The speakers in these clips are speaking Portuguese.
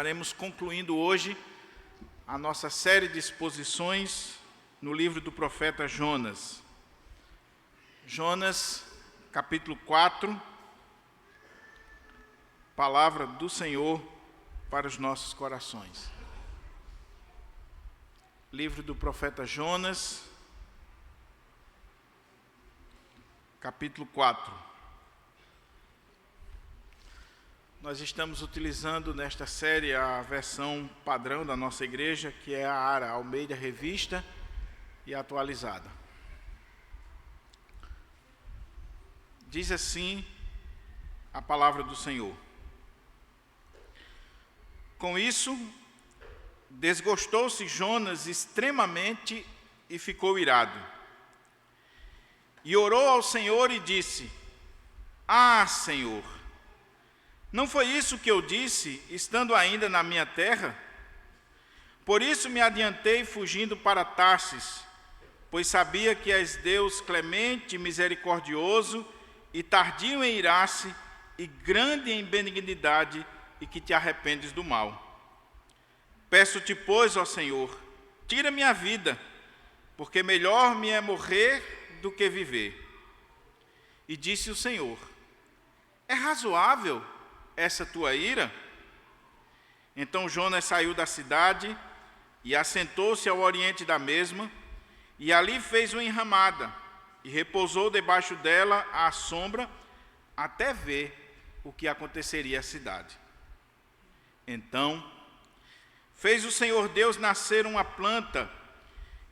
Estaremos concluindo hoje a nossa série de exposições no livro do profeta Jonas. Jonas, capítulo 4, palavra do Senhor para os nossos corações. Livro do profeta Jonas, capítulo 4. Nós estamos utilizando nesta série a versão padrão da nossa igreja, que é a ARA, Almeida Revista e Atualizada. Diz assim a palavra do Senhor. Com isso, desgostou-se Jonas extremamente e ficou irado. E orou ao Senhor e disse: Ah, Senhor, não foi isso que eu disse, estando ainda na minha terra? Por isso me adiantei fugindo para Tarsis, pois sabia que és Deus clemente e misericordioso, e tardio em irar-se, e grande em benignidade, e que te arrependes do mal. Peço-te, pois, ó Senhor, tira minha vida, porque melhor me é morrer do que viver. E disse o Senhor: É razoável essa tua ira? Então Jonas saiu da cidade e assentou-se ao oriente da mesma, e ali fez uma enramada, e repousou debaixo dela à sombra, até ver o que aconteceria à cidade. Então fez o Senhor Deus nascer uma planta,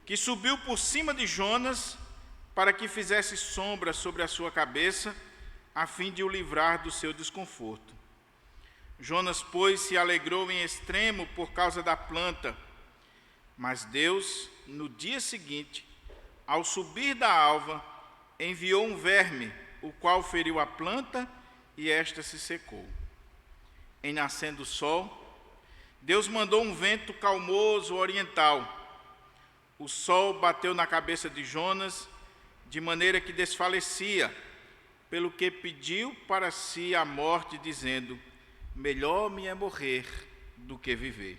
que subiu por cima de Jonas, para que fizesse sombra sobre a sua cabeça, a fim de o livrar do seu desconforto. Jonas, pois, se alegrou em extremo por causa da planta. Mas Deus, no dia seguinte, ao subir da alva, enviou um verme, o qual feriu a planta, e esta se secou. Em nascendo o sol, Deus mandou um vento calmoso oriental. O sol bateu na cabeça de Jonas, de maneira que desfalecia, pelo que pediu para si a morte, dizendo: Melhor me é morrer do que viver.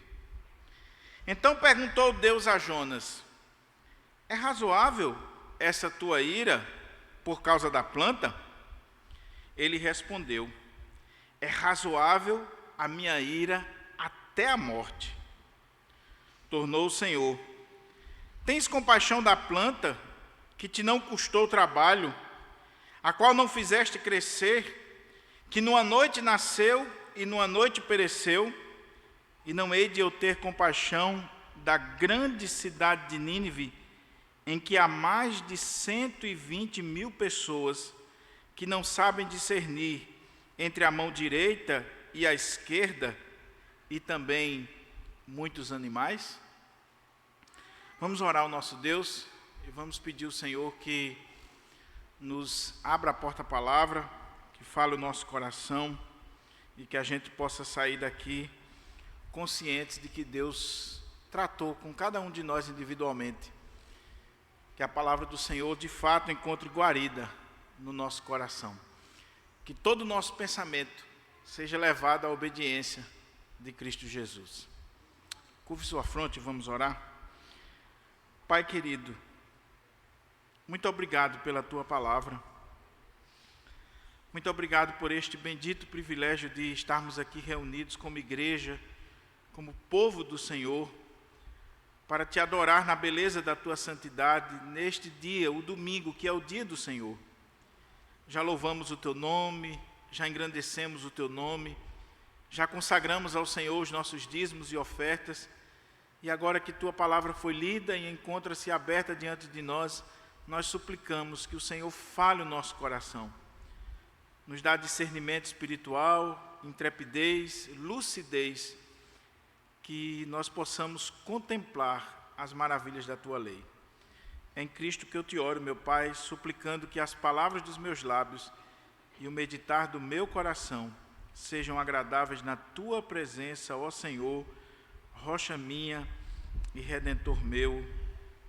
Então perguntou Deus a Jonas: É razoável essa tua ira por causa da planta? Ele respondeu: É razoável a minha ira até a morte. Tornou o Senhor: Tens compaixão da planta, que te não custou trabalho, a qual não fizeste crescer, que numa noite nasceu e numa noite pereceu, e não hei de eu ter compaixão da grande cidade de Nínive, em que há mais de 120.000 pessoas que não sabem discernir entre a mão direita e a esquerda, e também muitos animais? Vamos orar ao nosso Deus e vamos pedir ao Senhor que nos abra a porta-palavra, que fale o nosso coração, e que a gente possa sair daqui conscientes de que Deus tratou com cada um de nós individualmente. Que a palavra do Senhor de fato encontre guarida no nosso coração. Que todo o nosso pensamento seja levado à obediência de Cristo Jesus. Curve sua fronte e vamos orar. Pai querido, muito obrigado pela tua palavra. Muito obrigado por este bendito privilégio de estarmos aqui reunidos como igreja, como povo do Senhor, para te adorar na beleza da tua santidade neste dia, o domingo, que é o dia do Senhor. Já louvamos o teu nome, já engrandecemos o teu nome, já consagramos ao Senhor os nossos dízimos e ofertas, e agora que tua palavra foi lida e encontra-se aberta diante de nós, nós suplicamos que o Senhor fale o nosso coração. Nos dá discernimento espiritual, intrepidez, lucidez, que nós possamos contemplar as maravilhas da tua lei. É em Cristo que eu te oro, meu Pai, suplicando que as palavras dos meus lábios e o meditar do meu coração sejam agradáveis na tua presença, ó Senhor, rocha minha e redentor meu.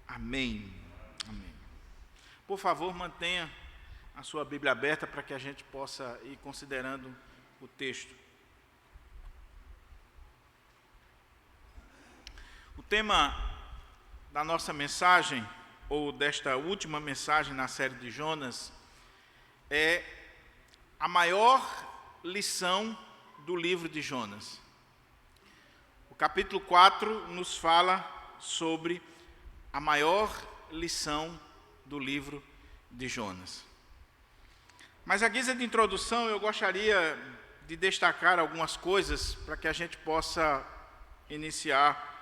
Amém. Amém. Por favor, mantenha a sua Bíblia aberta para que a gente possa ir considerando o texto. tema da nossa mensagem, ou desta última mensagem na série de Jonas, é a maior lição do livro de Jonas. O capítulo 4 nos fala sobre a maior lição do livro de Jonas. Mas à guisa de introdução, eu gostaria de destacar algumas coisas para que a gente possa iniciar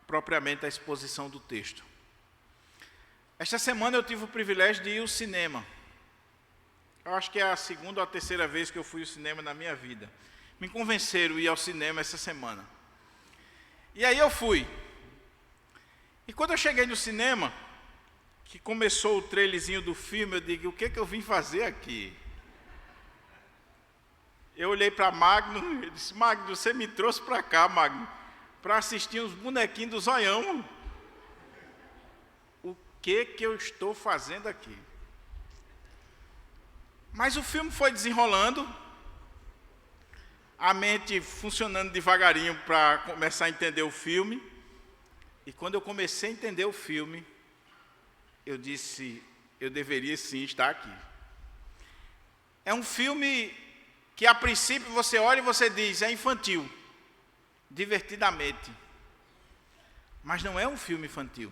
propriamente a exposição do texto. Esta semana eu tive o privilégio de ir ao cinema. Eu acho que é a segunda ou a terceira vez que eu fui ao cinema na minha vida. Me convenceram a ir ao cinema essa semana. E aí eu fui. E quando eu cheguei no cinema, que começou o trailerzinho do filme, eu digo, o que eu vim fazer aqui? Eu olhei para Magno e disse, Magno, você me trouxe para cá, Magno, para assistir uns bonequinhos do Zoião. O que eu estou fazendo aqui? Mas o filme foi desenrolando, a mente funcionando devagarinho para começar a entender o filme. E quando eu comecei a entender o filme, eu disse, eu deveria sim estar aqui. É um filme que a princípio você olha e você diz, é infantil, divertidamente. Mas não é um filme infantil.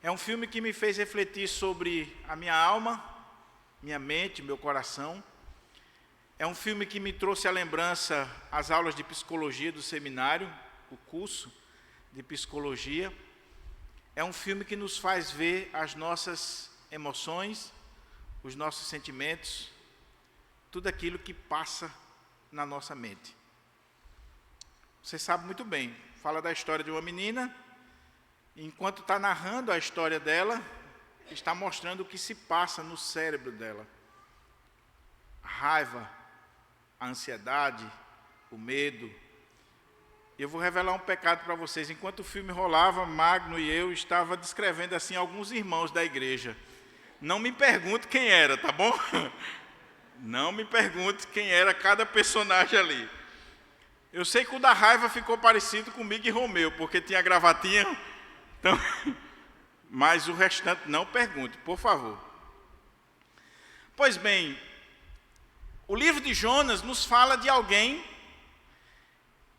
É um filme que me fez refletir sobre a minha alma, minha mente, meu coração. É um filme que me trouxe à lembrança as aulas de psicologia do seminário, o curso de psicologia. É um filme que nos faz ver as nossas emoções, os nossos sentimentos, tudo aquilo que passa na nossa mente. Você sabe muito bem, fala da história de uma menina, e enquanto está narrando a história dela, está mostrando o que se passa no cérebro dela. A raiva, a ansiedade, o medo. Eu vou revelar um pecado para vocês. Enquanto o filme rolava, Magno e eu estava descrevendo assim alguns irmãos da igreja. Não me pergunte quem era, tá bom? Não me pergunte quem era cada personagem ali. Eu sei que o da raiva ficou parecido comigo e Romeu, porque tinha gravatinha. Então, mas o restante não pergunte, por favor. Pois bem, o livro de Jonas nos fala de alguém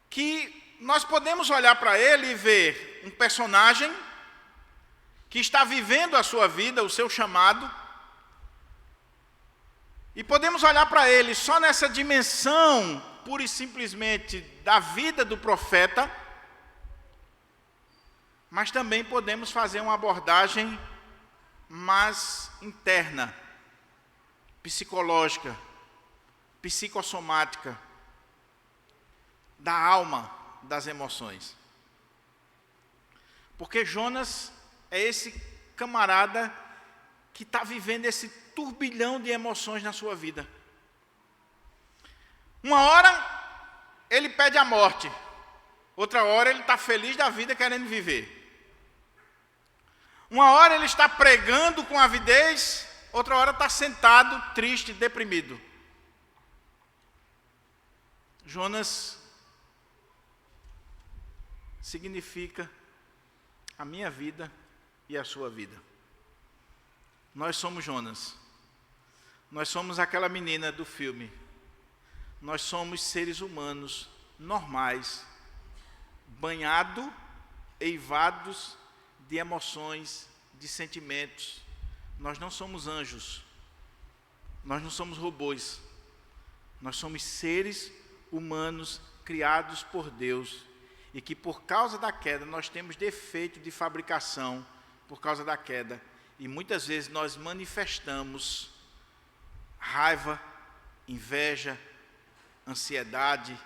que nós podemos olhar para ele e ver um personagem que está vivendo a sua vida, o seu chamado, e podemos olhar para ele só nessa dimensão, pura e simplesmente, da vida do profeta, mas também podemos fazer uma abordagem mais interna, psicológica, psicossomática, da alma, das emoções. Porque Jonas é esse camarada que está vivendo esse turbilhão de emoções na sua vida. Uma hora ele pede a morte, outra hora ele está feliz da vida querendo viver. Uma hora ele está pregando com avidez, outra hora está sentado, triste, deprimido. Jonas significa a minha vida e a sua vida. Nós somos Jonas. Nós somos aquela menina do filme. Nós somos seres humanos normais, banhados, eivados de emoções, de sentimentos. Nós não somos anjos. Nós não somos robôs. Nós somos seres humanos criados por Deus e que por causa da queda nós temos defeito de fabricação por causa da queda e muitas vezes nós manifestamos raiva, inveja, ansiedade,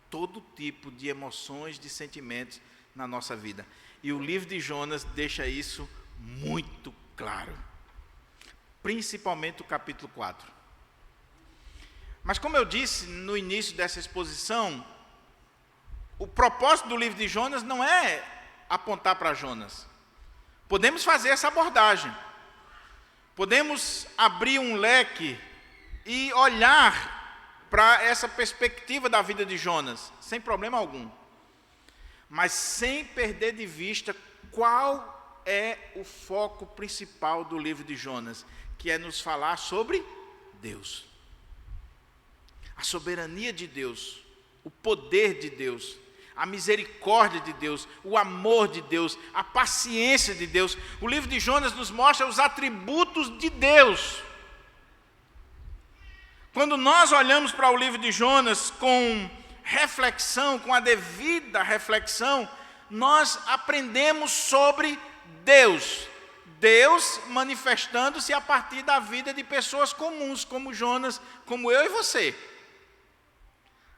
todo tipo de emoções, de sentimentos na nossa vida. E o livro de Jonas deixa isso muito claro, principalmente o capítulo 4. Mas como eu disse no início dessa exposição, o propósito do livro de Jonas não é apontar para Jonas. Podemos fazer essa abordagem. Podemos abrir um leque e olhar para essa perspectiva da vida de Jonas, sem problema algum. mas sem perder de vista qual é o foco principal do livro de Jonas, que é nos falar sobre Deus. A soberania de Deus, o poder de Deus, a misericórdia de Deus, o amor de Deus, a paciência de Deus. O livro de Jonas nos mostra os atributos de Deus. Quando nós olhamos para o livro de Jonas com reflexão, com a devida reflexão, nós aprendemos sobre Deus. Deus manifestando-se a partir da vida de pessoas comuns, como Jonas, como eu e você.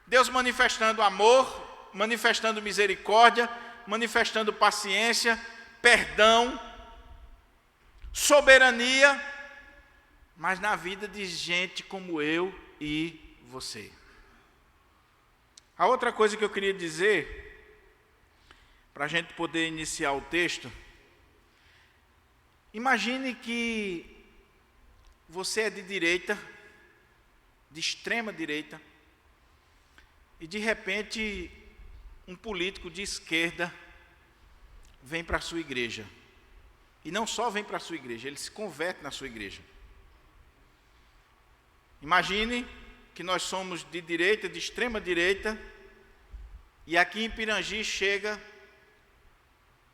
Deus manifestando amor, manifestando misericórdia, manifestando paciência, perdão, soberania, mas na vida de gente como eu e você. A outra coisa que eu queria dizer, para a gente poder iniciar o texto, imagine que você é de direita, de extrema direita, e de repente um político de esquerda vem para a sua igreja. E não só vem para a sua igreja, ele se converte na sua igreja. Imagine que nós somos de direita, de extrema direita, e aqui em Pirangi chega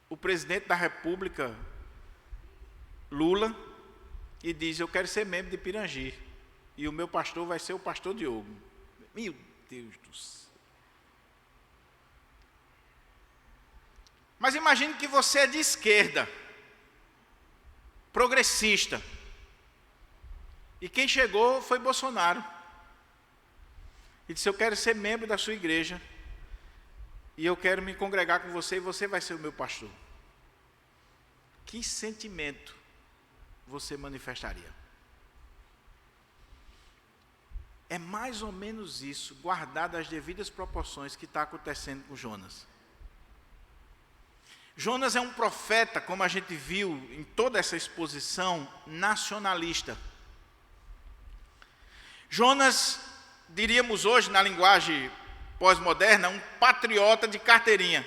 o presidente da República, Lula, e diz: eu quero ser membro de Pirangi, e o meu pastor vai ser o pastor Diogo. Meu Deus do céu. Mas imagine que você é de esquerda, progressista, e quem chegou foi Bolsonaro. E disse: eu quero ser membro da sua igreja, e eu quero me congregar com você, e você vai ser o meu pastor. Que sentimento você manifestaria? É mais ou menos isso, guardado as devidas proporções, que está acontecendo com Jonas. Jonas é um profeta, como a gente viu em toda essa exposição, nacionalista. Jonas, diríamos hoje na linguagem pós-moderna, um patriota de carteirinha.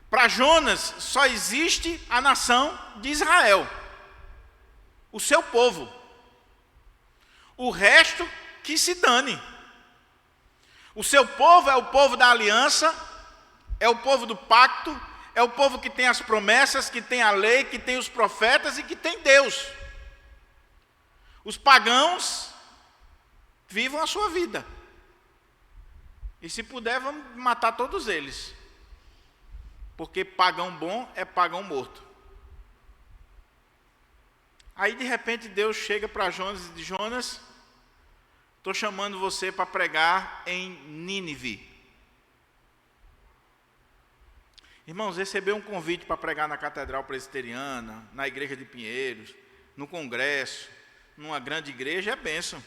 Para Jonas só existe a nação de Israel, o seu povo. O resto que se dane. O seu povo é o povo da aliança, é o povo do pacto, é o povo que tem as promessas, que tem a lei, que tem os profetas e que tem Deus. Os pagãos vivam a sua vida. E se puder, vamos matar todos eles. Porque pagão bom é pagão morto. Aí de repente Deus chega para Jonas e diz: Jonas, estou chamando você para pregar em Nínive. Irmãos, receber um convite para pregar na Catedral Presbiteriana, na Igreja de Pinheiros, no Congresso, numa grande igreja é bênção.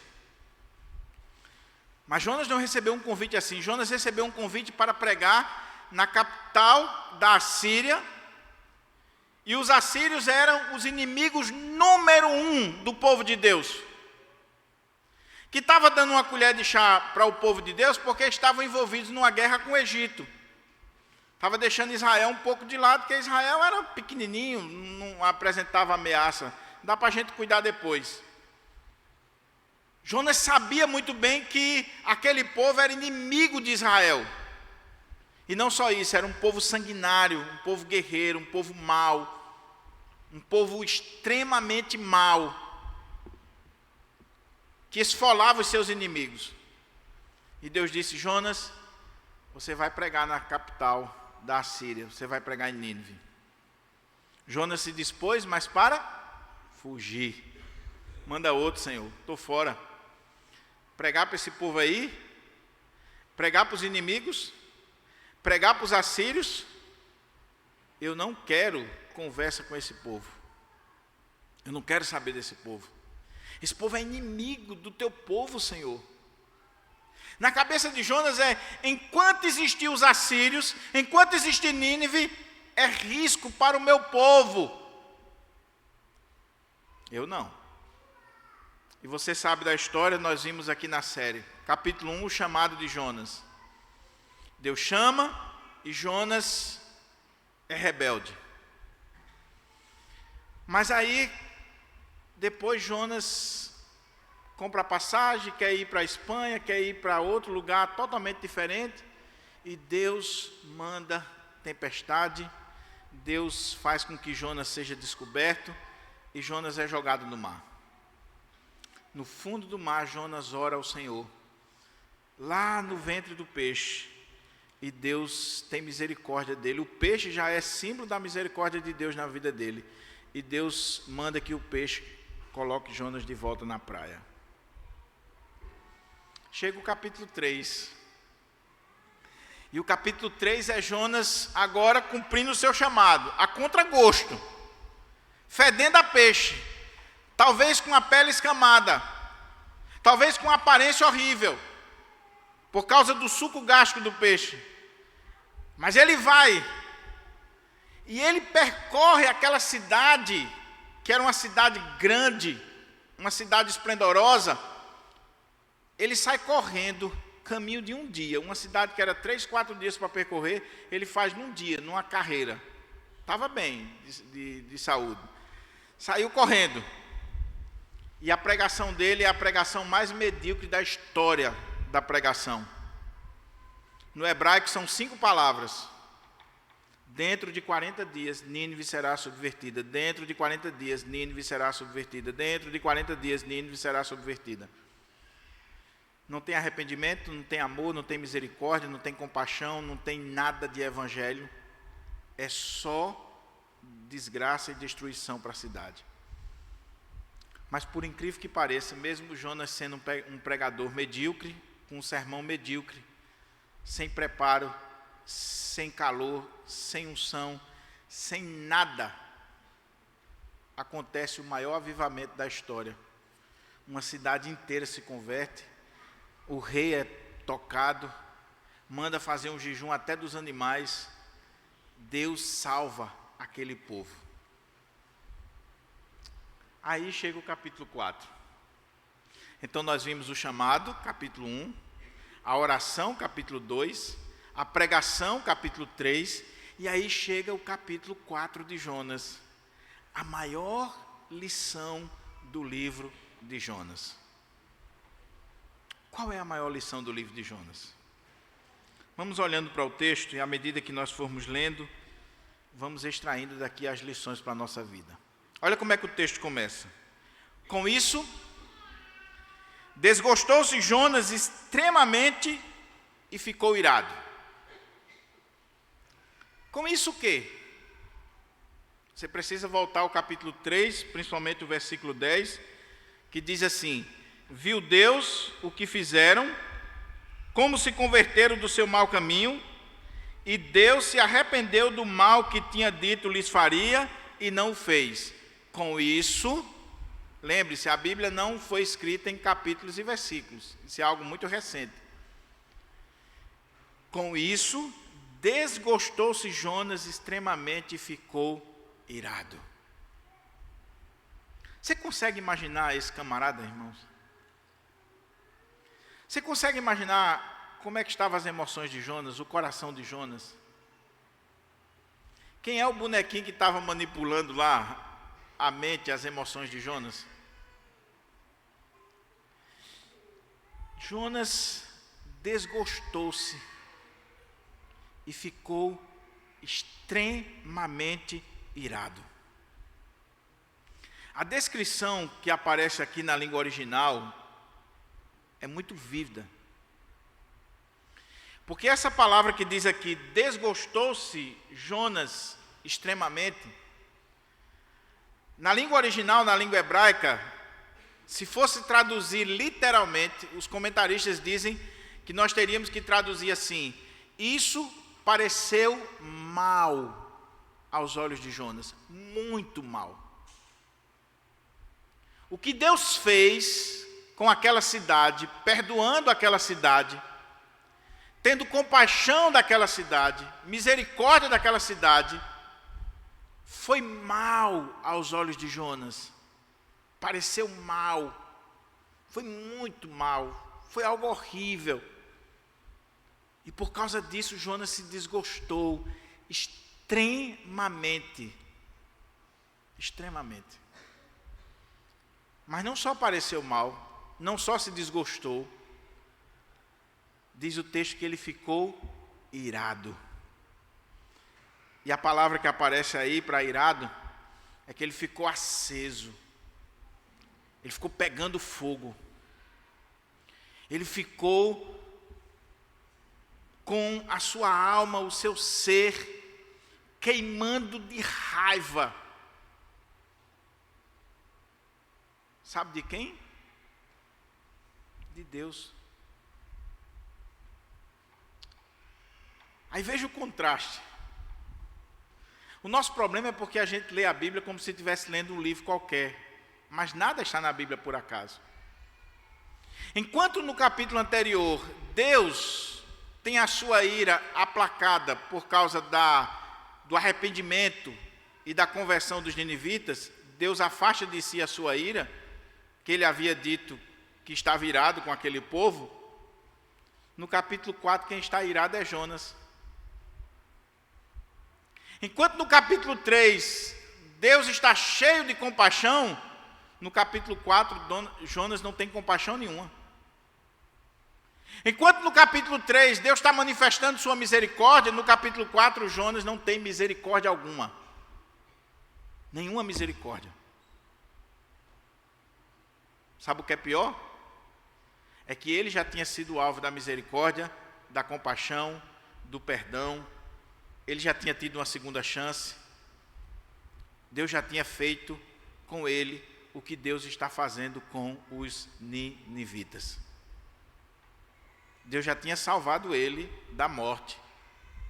Mas Jonas não recebeu um convite assim. Jonas recebeu um convite para pregar na capital da Assíria, e os assírios eram os inimigos número 1 do povo de Deus, que estava dando uma colher de chá para o povo de Deus, porque estavam envolvidos numa guerra com o Egito. Estava deixando Israel um pouco de lado, porque Israel era pequenininho, não apresentava ameaça, dá para a gente cuidar depois. Jonas sabia muito bem que aquele povo era inimigo de Israel. E não só isso, era um povo sanguinário, um povo guerreiro, um povo mau, um povo extremamente mau, que esfolava os seus inimigos. E Deus disse: Jonas, você vai pregar na capital da Assíria, você vai pregar em Nínive. Jonas se dispôs, mas para fugir. Manda outro, Senhor, estou fora. Pregar para esse povo aí, pregar para os inimigos, pregar para os assírios. Eu não quero conversa com esse povo. Eu não quero saber desse povo. Esse povo é inimigo do teu povo, Senhor. Na cabeça de Jonas enquanto existir os assírios, enquanto existir Nínive, é risco para o meu povo. Eu não. E você sabe da história, nós vimos aqui na série, capítulo 1, o chamado de Jonas. Deus chama e Jonas é rebelde. Mas aí, depois Jonas compra a passagem, quer ir para a Espanha, quer ir para outro lugar totalmente diferente, e Deus manda tempestade, Deus faz com que Jonas seja descoberto, e Jonas é jogado no mar. No fundo do mar, Jonas ora ao Senhor, lá no ventre do peixe, e Deus tem misericórdia dele. O peixe já é símbolo da misericórdia de Deus na vida dele, e Deus manda que o peixe coloque Jonas de volta na praia. Chega o capítulo 3, e o capítulo 3 é Jonas agora cumprindo o seu chamado, a contragosto, fedendo a peixe, talvez com a pele escamada, talvez com uma aparência horrível, por causa do suco gástrico do peixe. Mas ele vai, e ele percorre aquela cidade, que era uma cidade grande, uma cidade esplendorosa. Ele sai correndo, caminho de um dia, uma cidade que era 3, 4 dias para percorrer, ele faz num dia, numa carreira. Estava bem de saúde. Saiu correndo. E a pregação dele é a pregação mais medíocre da história da pregação. No hebraico são 5 palavras. Dentro de 40 dias, Nínive será subvertida. Dentro de 40 dias, Nínive será subvertida. Dentro de 40 dias, Nínive será subvertida. Não tem arrependimento, não tem amor, não tem misericórdia, não tem compaixão, não tem nada de evangelho. É só desgraça e destruição para a cidade. Mas por incrível que pareça, mesmo Jonas sendo um pregador medíocre, com um sermão medíocre, sem preparo, sem calor, sem unção, sem nada, acontece o maior avivamento da história. Uma cidade inteira se converte, o rei é tocado, manda fazer um jejum até dos animais. Deus salva aquele povo. Aí chega o capítulo 4. Então nós vimos o chamado, capítulo 1, a oração, capítulo 2, a pregação, capítulo 3, e aí chega o capítulo 4 de Jonas, a maior lição do livro de Jonas. Qual é a maior lição do livro de Jonas? Vamos olhando para o texto, e à medida que nós formos lendo, vamos extraindo daqui as lições para a nossa vida. Olha como é que o texto começa. Com isso, desgostou-se Jonas extremamente e ficou irado. Com isso o quê? Você precisa voltar ao capítulo 3, principalmente o versículo 10, que diz assim: viu Deus o que fizeram, como se converteram do seu mau caminho, e Deus se arrependeu do mal que tinha dito lhes faria, e não o fez. Com isso, lembre-se, a Bíblia não foi escrita em capítulos e versículos, isso é algo muito recente. Com isso, desgostou-se Jonas extremamente e ficou irado. Você consegue imaginar esse camarada, irmãos? Você consegue imaginar como é que estavam as emoções de Jonas, o coração de Jonas? Quem é o bonequinho que estava manipulando lá a mente, as emoções de Jonas? Jonas desgostou-se e ficou extremamente irado. A descrição que aparece aqui na língua original é muito vívida. Porque essa palavra que diz aqui, desgostou-se Jonas extremamente, na língua original, na língua hebraica, se fosse traduzir literalmente, os comentaristas dizem que nós teríamos que traduzir assim: isso pareceu mal aos olhos de Jonas, muito mal. O que Deus fez com aquela cidade, perdoando aquela cidade, tendo compaixão daquela cidade, misericórdia daquela cidade, foi mal aos olhos de Jonas. Pareceu mal, foi muito mal, foi algo horrível. E por causa disso, Jonas se desgostou extremamente. Extremamente. Mas não só pareceu mal, não só se desgostou. Diz o texto que ele ficou irado. E a palavra que aparece aí para irado é que ele ficou aceso. Ele ficou pegando fogo. Ele ficou com a sua alma, o seu ser, queimando de raiva. Sabe de quem? De Deus. Aí veja o contraste. O nosso problema é porque a gente lê a Bíblia como se estivesse lendo um livro qualquer. Mas nada está na Bíblia por acaso. Enquanto no capítulo anterior, Deus tem a sua ira aplacada por causa do arrependimento e da conversão dos ninivitas, Deus afasta de si a sua ira, que ele havia dito que estava irado com aquele povo. No capítulo 4, quem está irado é Jonas. Enquanto no capítulo 3, Deus está cheio de compaixão, no capítulo 4, Jonas não tem compaixão nenhuma. Enquanto no capítulo 3, Deus está manifestando sua misericórdia, no capítulo 4, Jonas não tem misericórdia alguma. Nenhuma misericórdia. Sabe o que é pior? É que ele já tinha sido alvo da misericórdia, da compaixão, do perdão. Ele já tinha tido uma segunda chance. Deus já tinha feito com ele o que Deus está fazendo com os ninivitas. Deus já tinha salvado ele da morte.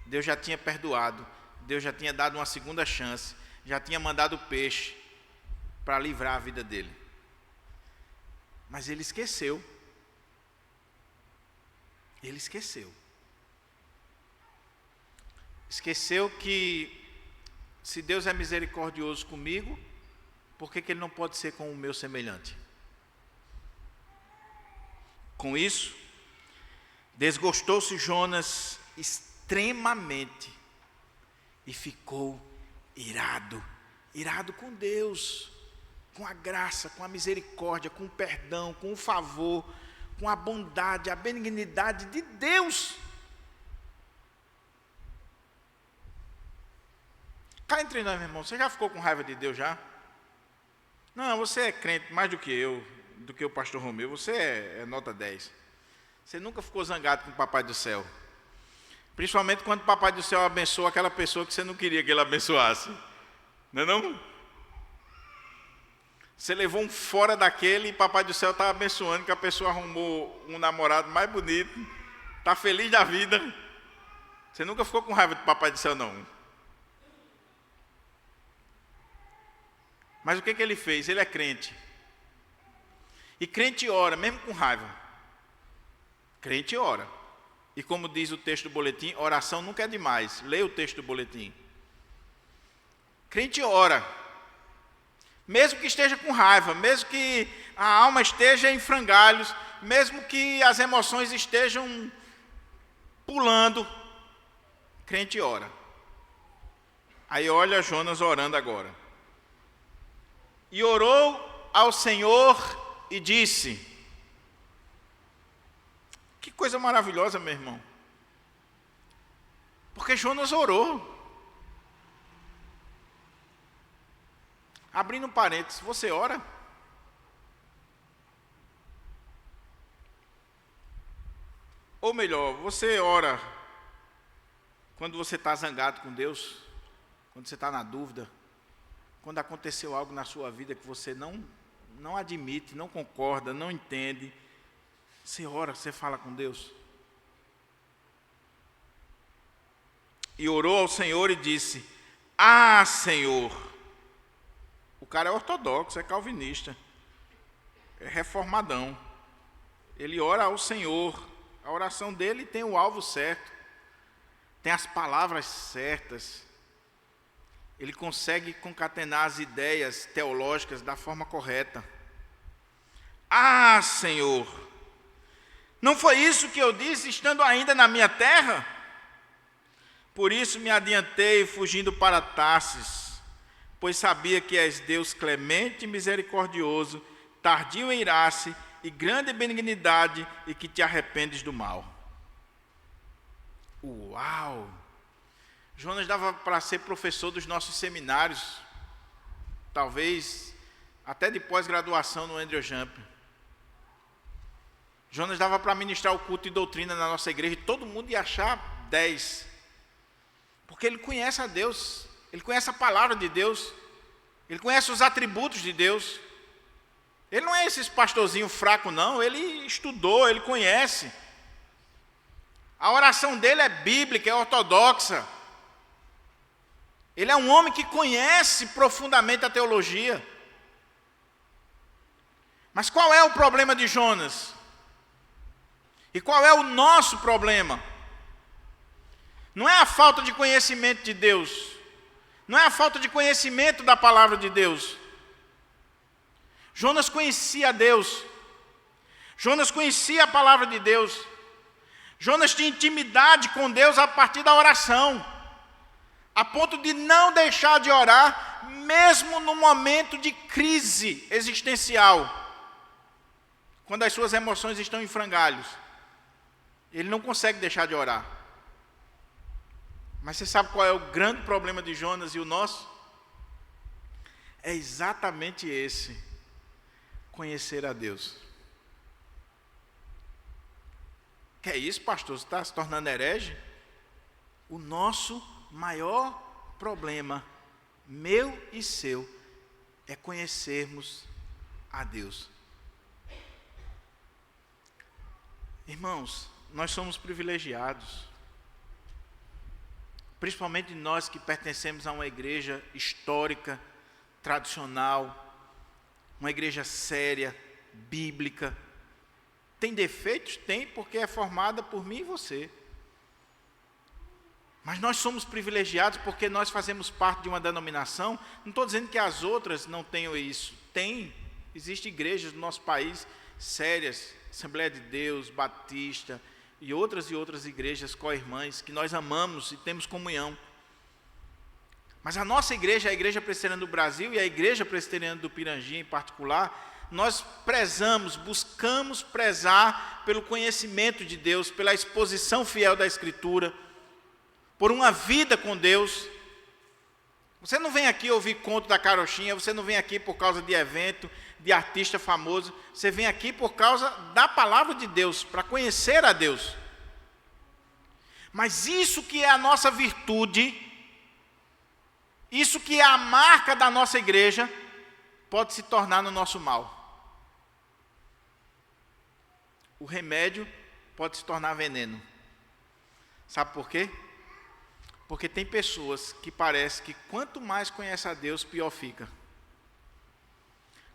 Deus já tinha perdoado. Deus já tinha dado uma segunda chance. Já tinha mandado peixe para livrar a vida dele. Mas ele esqueceu. Ele esqueceu. Esqueceu que se Deus é misericordioso comigo, por que ele não pode ser com o meu semelhante? Com isso, desgostou-se Jonas extremamente e ficou irado. Irado com Deus, com a graça, com a misericórdia, com o perdão, com o favor, com a bondade, a benignidade de Deus. Cá entre nós, meu irmão, você já ficou com raiva de Deus já? Não, você é crente mais do que eu, do que o pastor Romeu, você é nota 10. Você nunca ficou zangado com o Papai do Céu. Principalmente quando o Papai do Céu abençoa aquela pessoa que você não queria que ele abençoasse. Não é não? Você levou um fora daquele e o Papai do Céu está abençoando que a pessoa arrumou um namorado mais bonito, está feliz da vida. Você nunca ficou com raiva do Papai do Céu, não. Mas o que ele fez? Ele é crente. E crente ora, mesmo com raiva. Crente ora. E como diz o texto do boletim, oração nunca é demais. Leia o texto do boletim. Crente ora. Mesmo que esteja com raiva, mesmo que a alma esteja em frangalhos, mesmo que as emoções estejam pulando, crente ora. Aí olha Jonas orando agora. E orou ao Senhor e disse: que coisa maravilhosa, meu irmão. Porque Jonas orou. Abrindo parênteses, você ora? Ou melhor, você ora quando você está zangado com Deus, quando você está na dúvida, quando aconteceu algo na sua vida que você não admite, não concorda, não entende, você ora, você fala com Deus. E orou ao Senhor e disse: ah, Senhor. O cara é ortodoxo, é calvinista, é reformadão. Ele ora ao Senhor. A oração dele tem o alvo certo, tem as palavras certas. Ele consegue concatenar as ideias teológicas da forma correta. Ah, Senhor, Não foi isso que eu disse, estando ainda na minha terra? Por isso me adiantei, fugindo para Tarsis, pois sabia que és Deus clemente e misericordioso, tardio em irar-se e grande benignidade, e que te arrependes do mal. Uau! Jonas dava para ser professor dos nossos seminários, talvez até de pós-graduação no Andrew Jump. Jonas dava para ministrar o culto e doutrina na nossa igreja, e todo mundo ia achar 10. Porque ele conhece a Deus, ele conhece a palavra de Deus, ele conhece os atributos de Deus. Ele não é esse pastorzinho fraco, não, ele estudou, ele conhece. A oração dele é bíblica, é ortodoxa. Ele é um homem que conhece profundamente a teologia. Mas qual é o problema de Jonas? E qual é o nosso problema? Não é a falta de conhecimento de Deus, não é a falta de conhecimento da palavra de Deus. Jonas conhecia Deus, Jonas conhecia a palavra de Deus, Jonas tinha intimidade com Deus a partir da oração, a ponto de não deixar de orar, mesmo no momento de crise existencial, quando as suas emoções estão em frangalhos. Ele não consegue deixar de orar. Mas você sabe qual é o grande problema de Jonas e o nosso? É exatamente esse: conhecer a Deus. Que é isso, pastor? Você está se tornando herege? O nosso maior problema, meu e seu, é conhecermos a Deus. Irmãos, nós somos privilegiados, principalmente nós que pertencemos a uma igreja histórica, tradicional, uma igreja séria, bíblica. Tem defeitos? Tem, porque é formada por mim e você. Mas nós somos privilegiados porque nós fazemos parte de uma denominação. Não estou dizendo que as outras não tenham isso. Tem. Existem igrejas no nosso país sérias, Assembleia de Deus, Batista e outras igrejas co-irmãs que nós amamos e temos comunhão. Mas a nossa igreja, a Igreja Presbiteriana do Brasil e a Igreja Presbiteriana do Pirangi em particular, nós prezamos, buscamos prezar pelo conhecimento de Deus, pela exposição fiel da Escritura, por uma vida com Deus. Você não vem aqui ouvir conto da carochinha, você não vem aqui por causa de evento, de artista famoso, você vem aqui por causa da palavra de Deus, para conhecer a Deus. Mas isso que é a nossa virtude, isso que é a marca da nossa igreja, pode se tornar no nosso mal. O remédio pode se tornar veneno. Sabe por quê? Porque tem pessoas que parece que quanto mais conhece a Deus, pior fica.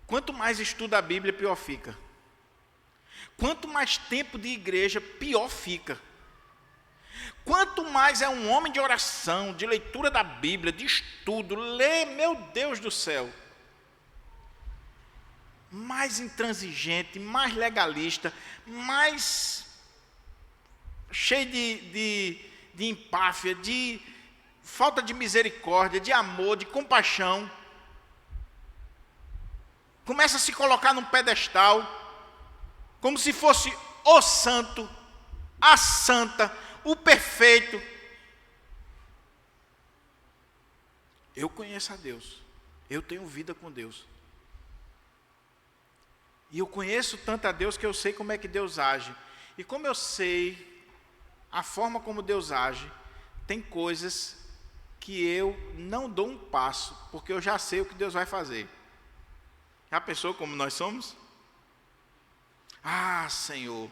Quanto mais estuda a Bíblia, pior fica. Quanto mais tempo de igreja, pior fica. Quanto mais é um homem de oração, de leitura da Bíblia, de estudo, lê, meu Deus do céu, mais intransigente, mais legalista, mais cheio de empáfia, de falta de misericórdia, de amor, de compaixão. Começa a se colocar num pedestal, como se fosse o santo, a santa, o perfeito. Eu conheço a Deus, eu tenho vida com Deus. E eu conheço tanto a Deus que eu sei como é que Deus age. E como eu sei a forma como Deus age, tem coisas que eu não dou um passo, porque eu já sei o que Deus vai fazer. Já pensou como nós somos? Ah, Senhor,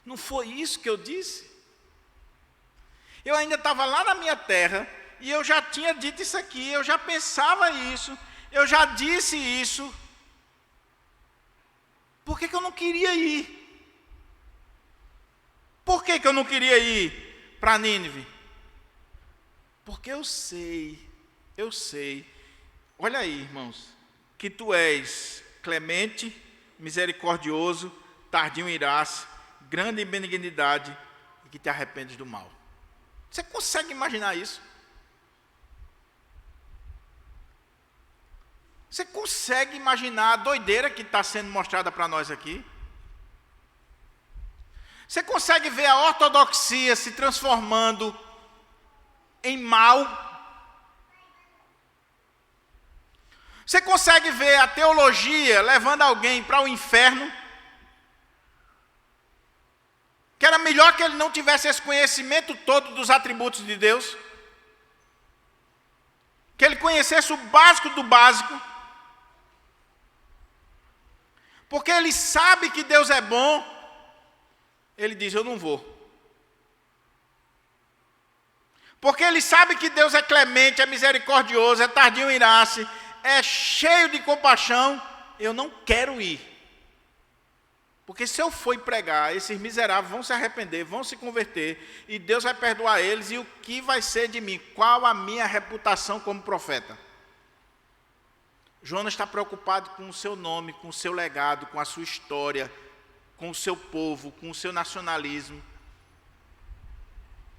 não foi isso que eu disse? Eu ainda estava lá na minha terra, e eu já tinha dito isso aqui, eu já pensava isso, eu já disse isso. Por que eu não queria ir? Por que eu não queria ir para Nínive? Porque eu sei, olha aí, irmãos, que tu és clemente, misericordioso, tardio em irar-se, grande em benignidade e que te arrependes do mal. Você consegue imaginar isso? Você consegue imaginar a doideira que está sendo mostrada para nós aqui? Você consegue ver a ortodoxia se transformando em mal? Você consegue ver a teologia levando alguém para o inferno? Que era melhor que ele não tivesse esse conhecimento todo dos atributos de Deus? Que ele conhecesse o básico do básico? Porque ele sabe que Deus é bom, ele diz, eu não vou. Porque ele sabe que Deus é clemente, é misericordioso, é tardio em irar-se, é cheio de compaixão, eu não quero ir. Porque se eu for pregar, esses miseráveis vão se arrepender, vão se converter, e Deus vai perdoar eles, e o que vai ser de mim? Qual a minha reputação como profeta? Jonas está preocupado com o seu nome, com o seu legado, com a sua história, com o seu povo, com o seu nacionalismo.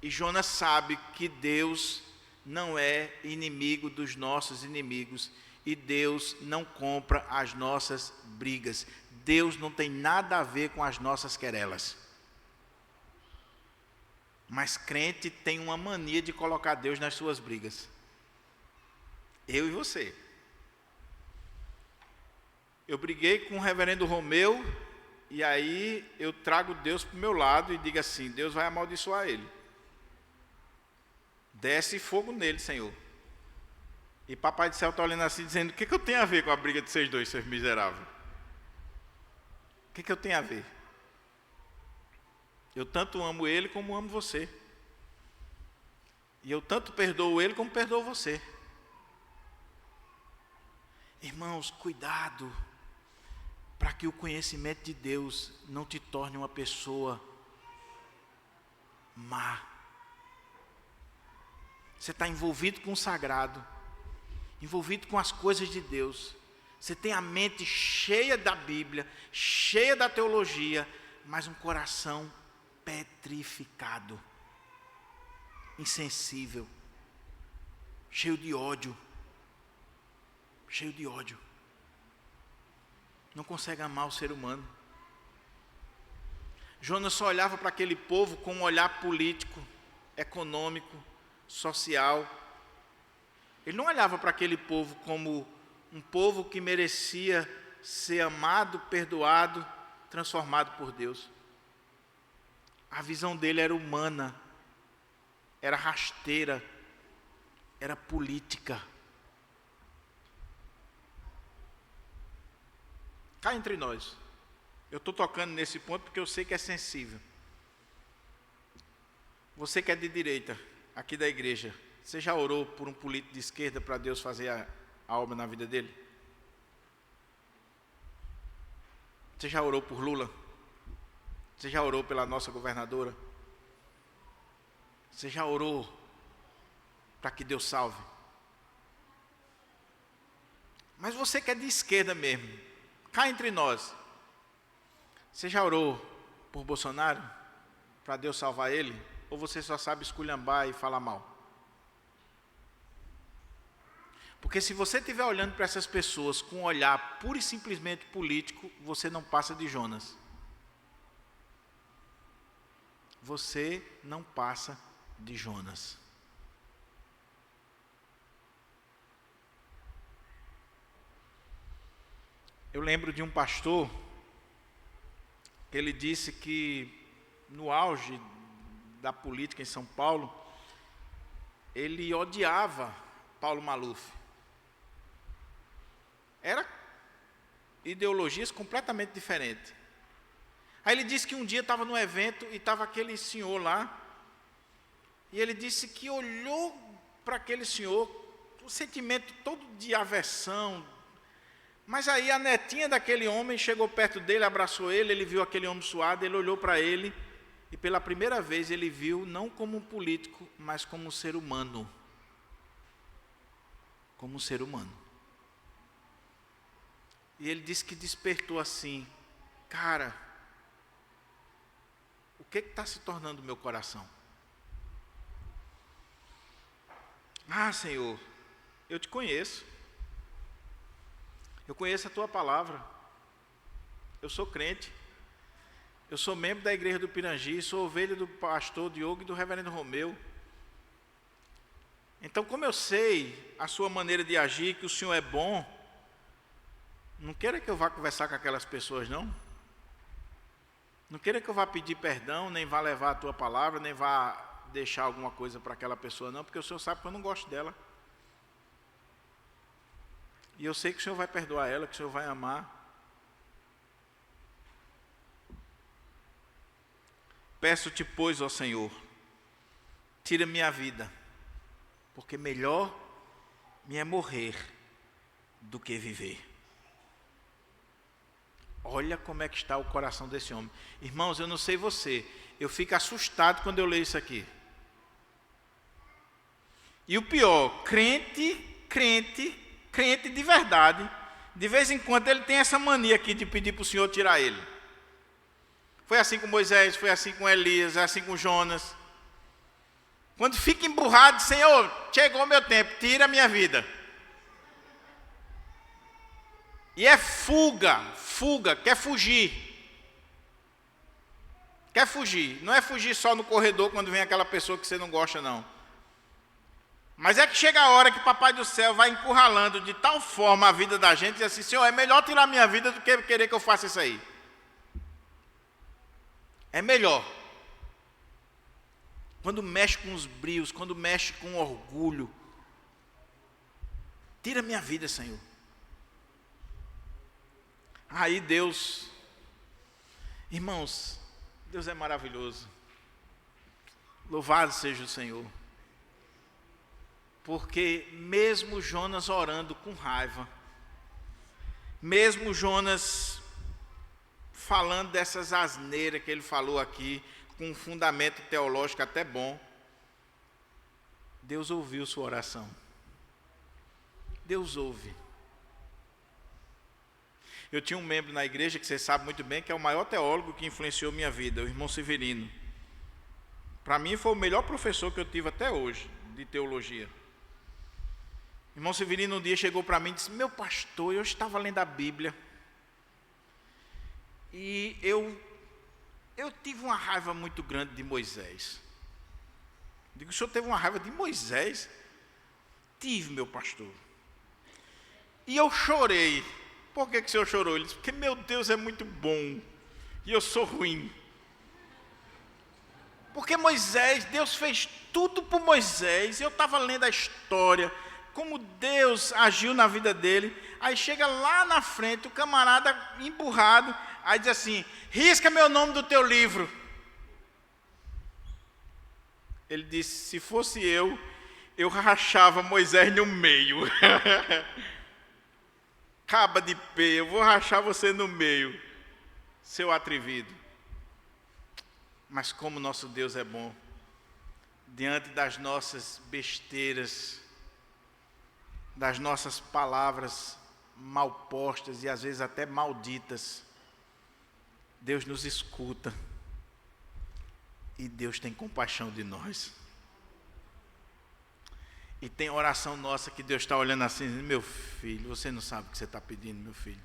E Jonas sabe que Deus não é inimigo dos nossos inimigos e Deus não compra as nossas brigas. Deus não tem nada a ver com as nossas querelas. Mas crente tem uma mania de colocar Deus nas suas brigas. Eu e você. Eu briguei com o reverendo Romeu, e aí eu trago Deus para o meu lado e digo assim, Deus vai amaldiçoar ele. Desce fogo nele, Senhor. E Papai do Céu está olhando assim, dizendo, o que eu tenho a ver com a briga de vocês dois, seus miseráveis? O que eu tenho a ver? Eu tanto amo ele como amo você. E eu tanto perdoo ele como perdoo você. Irmãos, cuidado, para que o conhecimento de Deus não te torne uma pessoa má. Você está envolvido com o sagrado, envolvido com as coisas de Deus. Você tem a mente cheia da Bíblia, cheia da teologia, mas um coração petrificado, insensível, cheio de ódio. Cheio de ódio. Não consegue amar o ser humano. Jonas só olhava para aquele povo com um olhar político, econômico, social. Ele não olhava para aquele povo como um povo que merecia ser amado, perdoado, transformado por Deus. A visão dele era humana, era rasteira, era política. Cá entre nós, eu estou tocando nesse ponto porque eu sei que é sensível. Você que é de direita, aqui da igreja, você já orou por um político de esquerda para Deus fazer a obra na vida dele? Você já orou por Lula? Você já orou pela nossa governadora? Você já orou para que Deus salve? Mas você que é de esquerda mesmo, cá entre nós, você já orou por Bolsonaro? Para Deus salvar ele? Ou você só sabe esculhambar e falar mal? Porque se você estiver olhando para essas pessoas com um olhar pura e simplesmente político, você não passa de Jonas. Você não passa de Jonas. Eu lembro de um pastor, ele disse que no auge da política em São Paulo, ele odiava Paulo Maluf. Era ideologias completamente diferentes. Aí ele disse que um dia estava num evento e estava aquele senhor lá, e ele disse que olhou para aquele senhor, um sentimento todo de aversão. Mas aí a netinha daquele homem chegou perto dele, abraçou ele, ele viu aquele homem suado, ele olhou para ele, e pela primeira vez ele viu não como um político, mas como um ser humano. Como um ser humano. E ele disse que despertou assim, cara, que está se tornando o meu coração? Ah, Senhor, eu te conheço. Eu conheço a tua palavra. Eu sou crente. Eu sou membro da igreja do Pirangi, sou ovelha do pastor Diogo e do reverendo Romeu. Então, como eu sei a sua maneira de agir, que o Senhor é bom, não queira que eu vá conversar com aquelas pessoas, não. Não queira que eu vá pedir perdão, nem vá levar a tua palavra, nem vá deixar alguma coisa para aquela pessoa, não, porque o Senhor sabe que eu não gosto dela. E eu sei que o Senhor vai perdoar ela, que o Senhor vai amar. Peço-te, pois, ó Senhor, tira minha vida, porque melhor me é morrer do que viver. Olha como é que está o coração desse homem. Irmãos, eu não sei você, eu fico assustado quando eu leio isso aqui. E o pior, crente de verdade, de vez em quando ele tem essa mania aqui de pedir para o Senhor tirar ele. Foi assim com Moisés, foi assim com Elias, é assim com Jonas. Quando fica emburrado, Senhor, chegou o meu tempo, tira a minha vida. E é fuga, quer fugir. Quer fugir, não é fugir só no corredor quando vem aquela pessoa que você não gosta, não. Mas é que chega a hora que o Papai do Céu vai encurralando de tal forma a vida da gente, e diz assim, Senhor, é melhor tirar a minha vida do que querer que eu faça isso aí. É melhor. Quando mexe com os brios, quando mexe com o orgulho, tira a minha vida, Senhor. Aí Deus, irmãos, Deus é maravilhoso. Louvado seja o Senhor. Porque mesmo Jonas orando com raiva, mesmo Jonas falando dessas asneiras que ele falou aqui, com um fundamento teológico até bom, Deus ouviu sua oração. Deus ouve. Eu tinha um membro na igreja, que você sabe muito bem, que é o maior teólogo que influenciou minha vida, o irmão Severino. Para mim foi o melhor professor que eu tive até hoje, de teologia. O irmão Severino um dia chegou para mim e disse, meu pastor, eu estava lendo a Bíblia, e eu tive uma raiva muito grande de Moisés. Digo, o senhor teve uma raiva de Moisés? Tive, meu pastor. E eu chorei. Por que o senhor chorou? Ele disse, porque meu Deus é muito bom, e eu sou ruim. Porque Moisés, Deus fez tudo por Moisés, e eu estava lendo a história, como Deus agiu na vida dele. Aí chega lá na frente, o camarada emburrado, aí diz assim, risca meu nome do teu livro. Ele disse, se fosse eu rachava Moisés no meio. Caba de pé, eu vou rachar você no meio, seu atrevido. Mas como nosso Deus é bom, diante das nossas besteiras, das nossas palavras mal postas e às vezes até malditas, Deus nos escuta e Deus tem compaixão de nós. E tem oração nossa que Deus está olhando assim, meu filho, você não sabe o que você está pedindo, meu filho.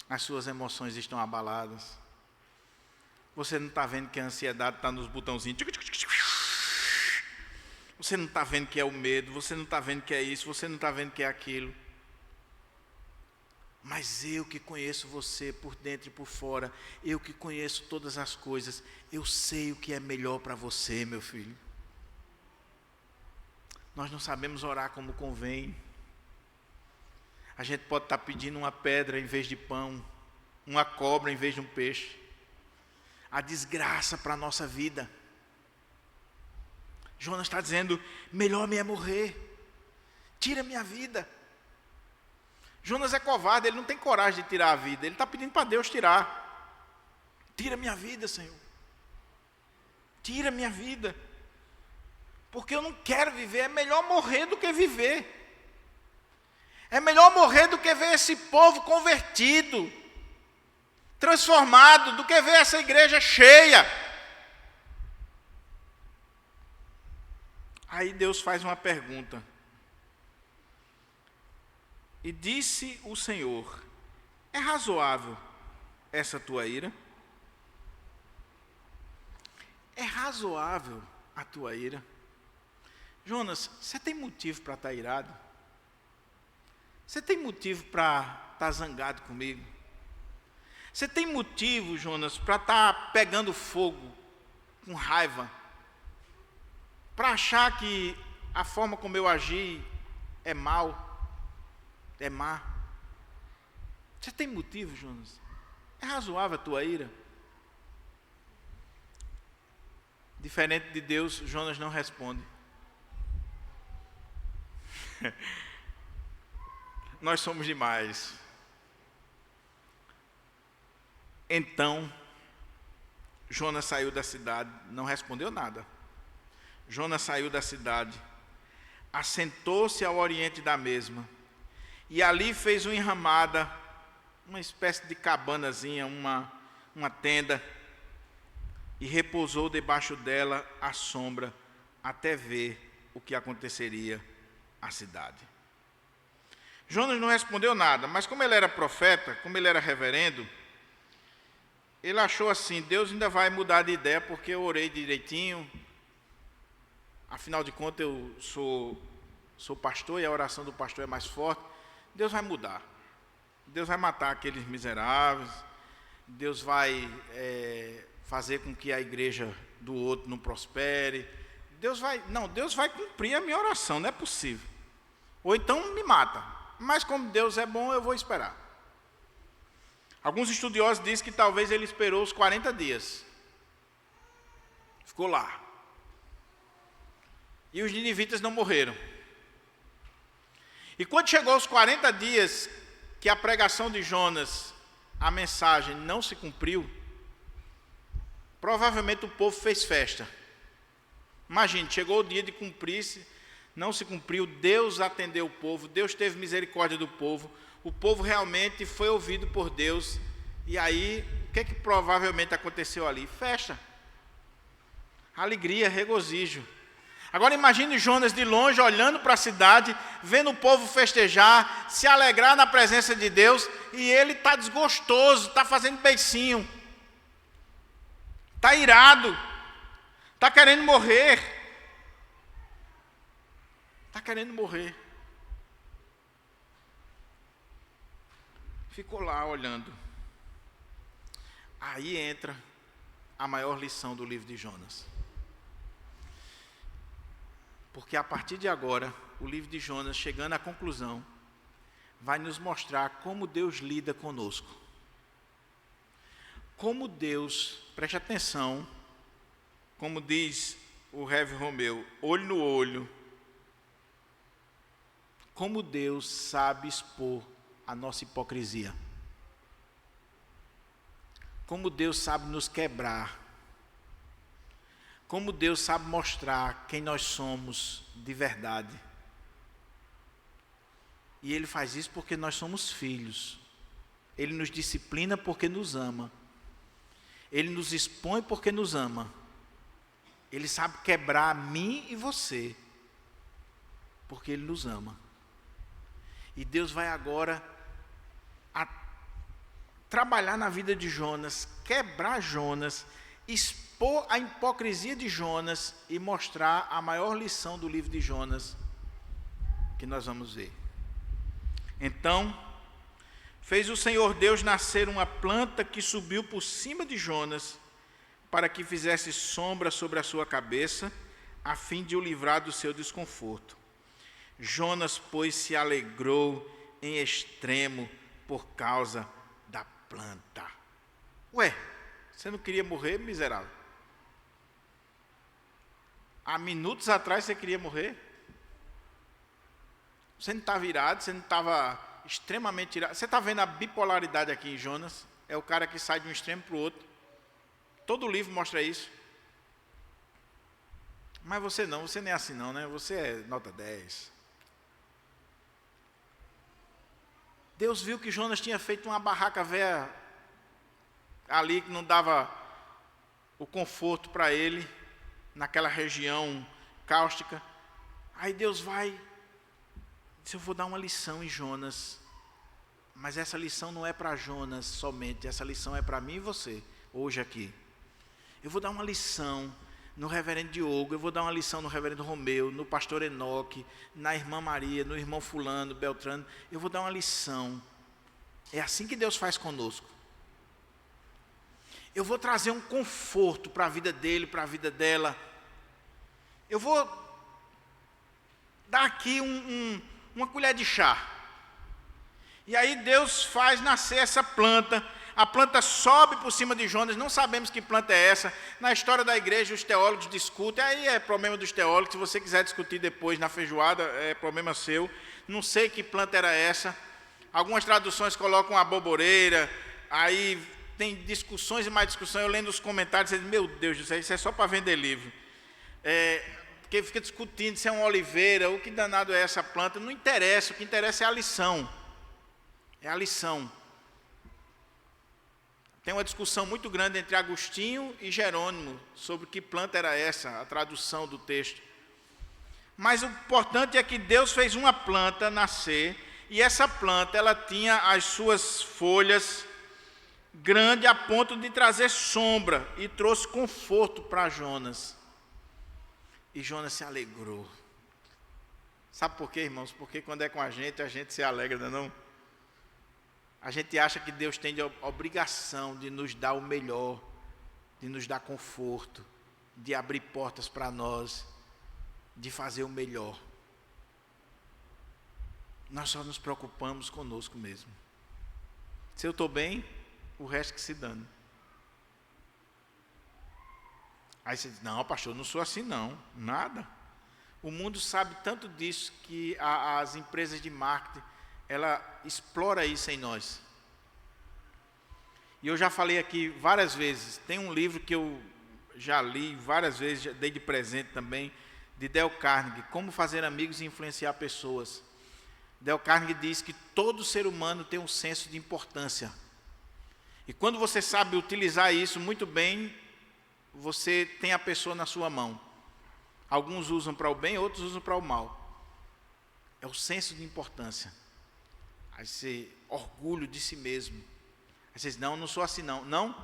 As suas emoções estão abaladas. Você não está vendo que a ansiedade está nos botãozinhos. Você não está vendo que é o medo, você não está vendo que é isso, você não está vendo que é aquilo. Mas eu que conheço você por dentro e por fora, eu que conheço todas as coisas, eu sei o que é melhor para você, meu filho. Nós não sabemos orar como convém. A gente pode estar pedindo uma pedra em vez de pão, uma cobra em vez de um peixe. A desgraça para a nossa vida. Jonas está dizendo, melhor me é morrer. Tira minha vida. Jonas é covarde, ele não tem coragem de tirar a vida. Ele está pedindo para Deus tirar. Tira minha vida, Senhor. Tira minha vida. Porque eu não quero viver, é melhor morrer do que viver. É melhor morrer do que ver esse povo convertido. transformado do que ver essa igreja cheia. Aí Deus faz uma pergunta. E disse o Senhor: é razoável essa tua ira? É razoável a tua ira? Jonas, você tem motivo para estar irado? Você tem motivo para estar zangado comigo? Você tem motivo, Jonas, para estar pegando fogo, com raiva? Para achar que a forma como eu agi é mal, é má? Você tem motivo, Jonas? É razoável a tua ira? Diferente de Deus, Jonas não responde. Nós somos demais. Então, Jonas saiu da cidade, não respondeu nada. Jonas saiu da cidade, assentou-se ao oriente da mesma, e ali fez uma enramada, uma espécie de cabanazinha, uma tenda, e repousou debaixo dela à sombra, até ver o que aconteceria à cidade. Jonas não respondeu nada, mas como ele era profeta, como ele era reverendo, ele achou assim: Deus ainda vai mudar de ideia, porque eu orei direitinho, afinal de contas eu sou pastor e a oração do pastor é mais forte. Deus vai mudar, Deus vai matar aqueles miseráveis, Deus vai fazer com que a igreja do outro não prospere, Deus vai cumprir a minha oração, não é possível. Ou então me mata, mas como Deus é bom, eu vou esperar. Alguns estudiosos dizem que talvez ele esperou os 40 dias. Ficou lá. E os ninivitas não morreram. E quando chegou aos 40 dias que a pregação de Jonas, a mensagem não se cumpriu, provavelmente o povo fez festa. Imagine, chegou o dia de cumprir-se, não se cumpriu, Deus atendeu o povo, Deus teve misericórdia do povo, o povo realmente foi ouvido por Deus. E aí, o que provavelmente aconteceu ali? Festa, alegria, regozijo. Agora imagine Jonas de longe, olhando para a cidade, vendo o povo festejar, se alegrar na presença de Deus, e ele está desgostoso, está fazendo beicinho, está irado, está querendo morrer. Está querendo morrer. Ficou lá olhando. Aí entra a maior lição do livro de Jonas. Porque a partir de agora, o livro de Jonas, chegando à conclusão, vai nos mostrar como Deus lida conosco. Como Deus, preste atenção, como diz o Rev Romeu, olho no olho, como Deus sabe expor a nossa hipocrisia. Como Deus sabe nos quebrar. Como Deus sabe mostrar quem nós somos de verdade. E Ele faz isso porque nós somos filhos. Ele nos disciplina porque nos ama. Ele nos expõe porque nos ama. Ele sabe quebrar a mim e você, porque Ele nos ama. E Deus vai agora trabalhar na vida de Jonas, quebrar Jonas, expor a hipocrisia de Jonas e mostrar a maior lição do livro de Jonas, que nós vamos ver. Então, fez o Senhor Deus nascer uma planta que subiu por cima de Jonas, para que fizesse sombra sobre a sua cabeça, a fim de o livrar do seu desconforto. Jonas, pois, se alegrou em extremo por causa da planta. Ué, você não queria morrer, miserável? Há minutos atrás você queria morrer? Você não estava irado, você não estava extremamente irado. Você está vendo a bipolaridade aqui em Jonas? É o cara que sai de um extremo para o outro. Todo o livro mostra isso. Mas você não é assim não, né? Você é nota 10. Deus viu que Jonas tinha feito uma barraca velha ali que não dava o conforto para ele, naquela região cáustica. Aí Deus vai, diz, eu vou dar uma lição em Jonas, mas essa lição não é para Jonas somente, essa lição é para mim e você, hoje aqui. Eu vou dar uma lição no reverendo Diogo, eu vou dar uma lição no reverendo Romeu, no pastor Enoque, na irmã Maria, no irmão fulano, Beltrano, eu vou dar uma lição. É assim que Deus faz conosco. Eu vou trazer um conforto para a vida dele, para a vida dela. Eu vou dar aqui uma colher de chá. E aí Deus faz nascer essa planta. A planta sobe por cima de Jonas, não sabemos que planta é essa. Na história da igreja, os teólogos discutem, aí é problema dos teólogos, se você quiser discutir depois na feijoada, é problema seu. Não sei que planta era essa. Algumas traduções colocam a boboreira, aí tem discussões e mais discussões, eu lendo os comentários, meu Deus do céu, isso é só para vender livro. Porque fica discutindo se é uma oliveira, o que danado é essa planta, não interessa, o que interessa é a lição. É a lição. Tem uma discussão muito grande entre Agostinho e Jerônimo sobre que planta era essa, a tradução do texto. Mas o importante é que Deus fez uma planta nascer, e essa planta ela tinha as suas folhas grandes a ponto de trazer sombra, e trouxe conforto para Jonas. E Jonas se alegrou. Sabe por quê, irmãos? Porque quando é com a gente se alegra, não é não? A gente acha que Deus tem a obrigação de nos dar o melhor, de nos dar conforto, de abrir portas para nós, de fazer o melhor. Nós só nos preocupamos conosco mesmo. Se eu estou bem, o resto que se dane. Aí você diz, não, pastor, eu não sou assim não, nada. O mundo sabe tanto disso que as empresas de marketing, ela explora isso em nós. E eu já falei aqui várias vezes, tem um livro que eu já li várias vezes, já dei de presente também, de Dale Carnegie, Como Fazer Amigos e Influenciar Pessoas. Dale Carnegie diz que todo ser humano tem um senso de importância. E quando você sabe utilizar isso muito bem, você tem a pessoa na sua mão. Alguns usam para o bem, outros usam para o mal. É o senso de importância. Aí você, orgulho de si mesmo. Aí você diz, não, não sou assim não. Não,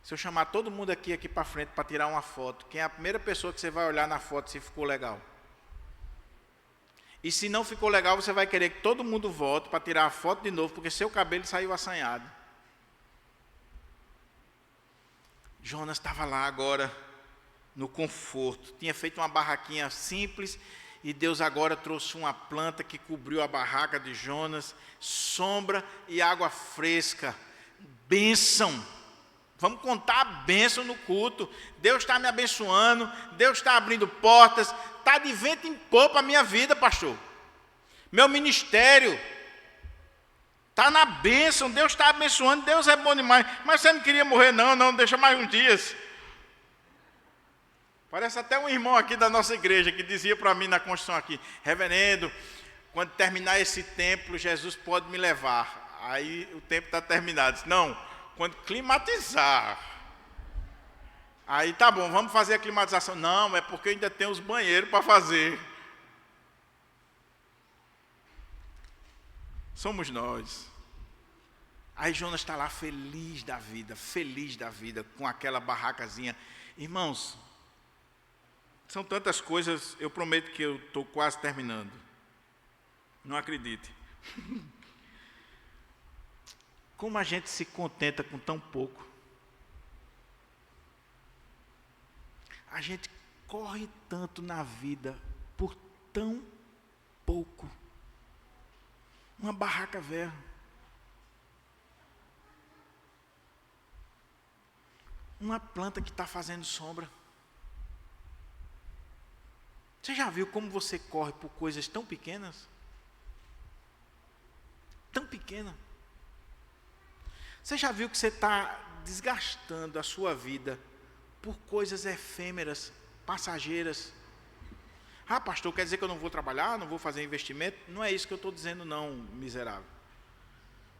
se eu chamar todo mundo aqui para frente para tirar uma foto, quem é a primeira pessoa que você vai olhar na foto se ficou legal? E se não ficou legal, você vai querer que todo mundo volte para tirar a foto de novo, porque seu cabelo saiu assanhado. Jonas estava lá agora, no conforto, tinha feito uma barraquinha simples, e Deus agora trouxe uma planta que cobriu a barraca de Jonas, sombra e água fresca, bênção. Vamos contar a bênção no culto. Deus está me abençoando, Deus está abrindo portas, está de vento em popa a minha vida, pastor. Meu ministério está na bênção, Deus está abençoando, Deus é bom demais. Mas você não queria morrer não, deixa mais uns dias. Parece até um irmão aqui da nossa igreja que dizia para mim na construção aqui, reverendo, quando terminar esse templo, Jesus pode me levar. Aí o tempo está terminado. Disse, não, quando climatizar. Aí tá bom, vamos fazer a climatização. Não, é porque ainda tem os banheiros para fazer. Somos nós. Aí Jonas está lá feliz da vida, com aquela barracazinha. Irmãos, são tantas coisas, eu prometo que eu estou quase terminando. Não acredite. Como a gente se contenta com tão pouco. A gente corre tanto na vida por tão pouco. Uma barraca velha. Uma planta que está fazendo sombra. Você já viu como você corre por coisas tão pequenas? Tão pequena. Você já viu que você está desgastando a sua vida por coisas efêmeras, passageiras? Ah, pastor, quer dizer que eu não vou trabalhar, não vou fazer investimento? Não é isso que eu estou dizendo não, miserável.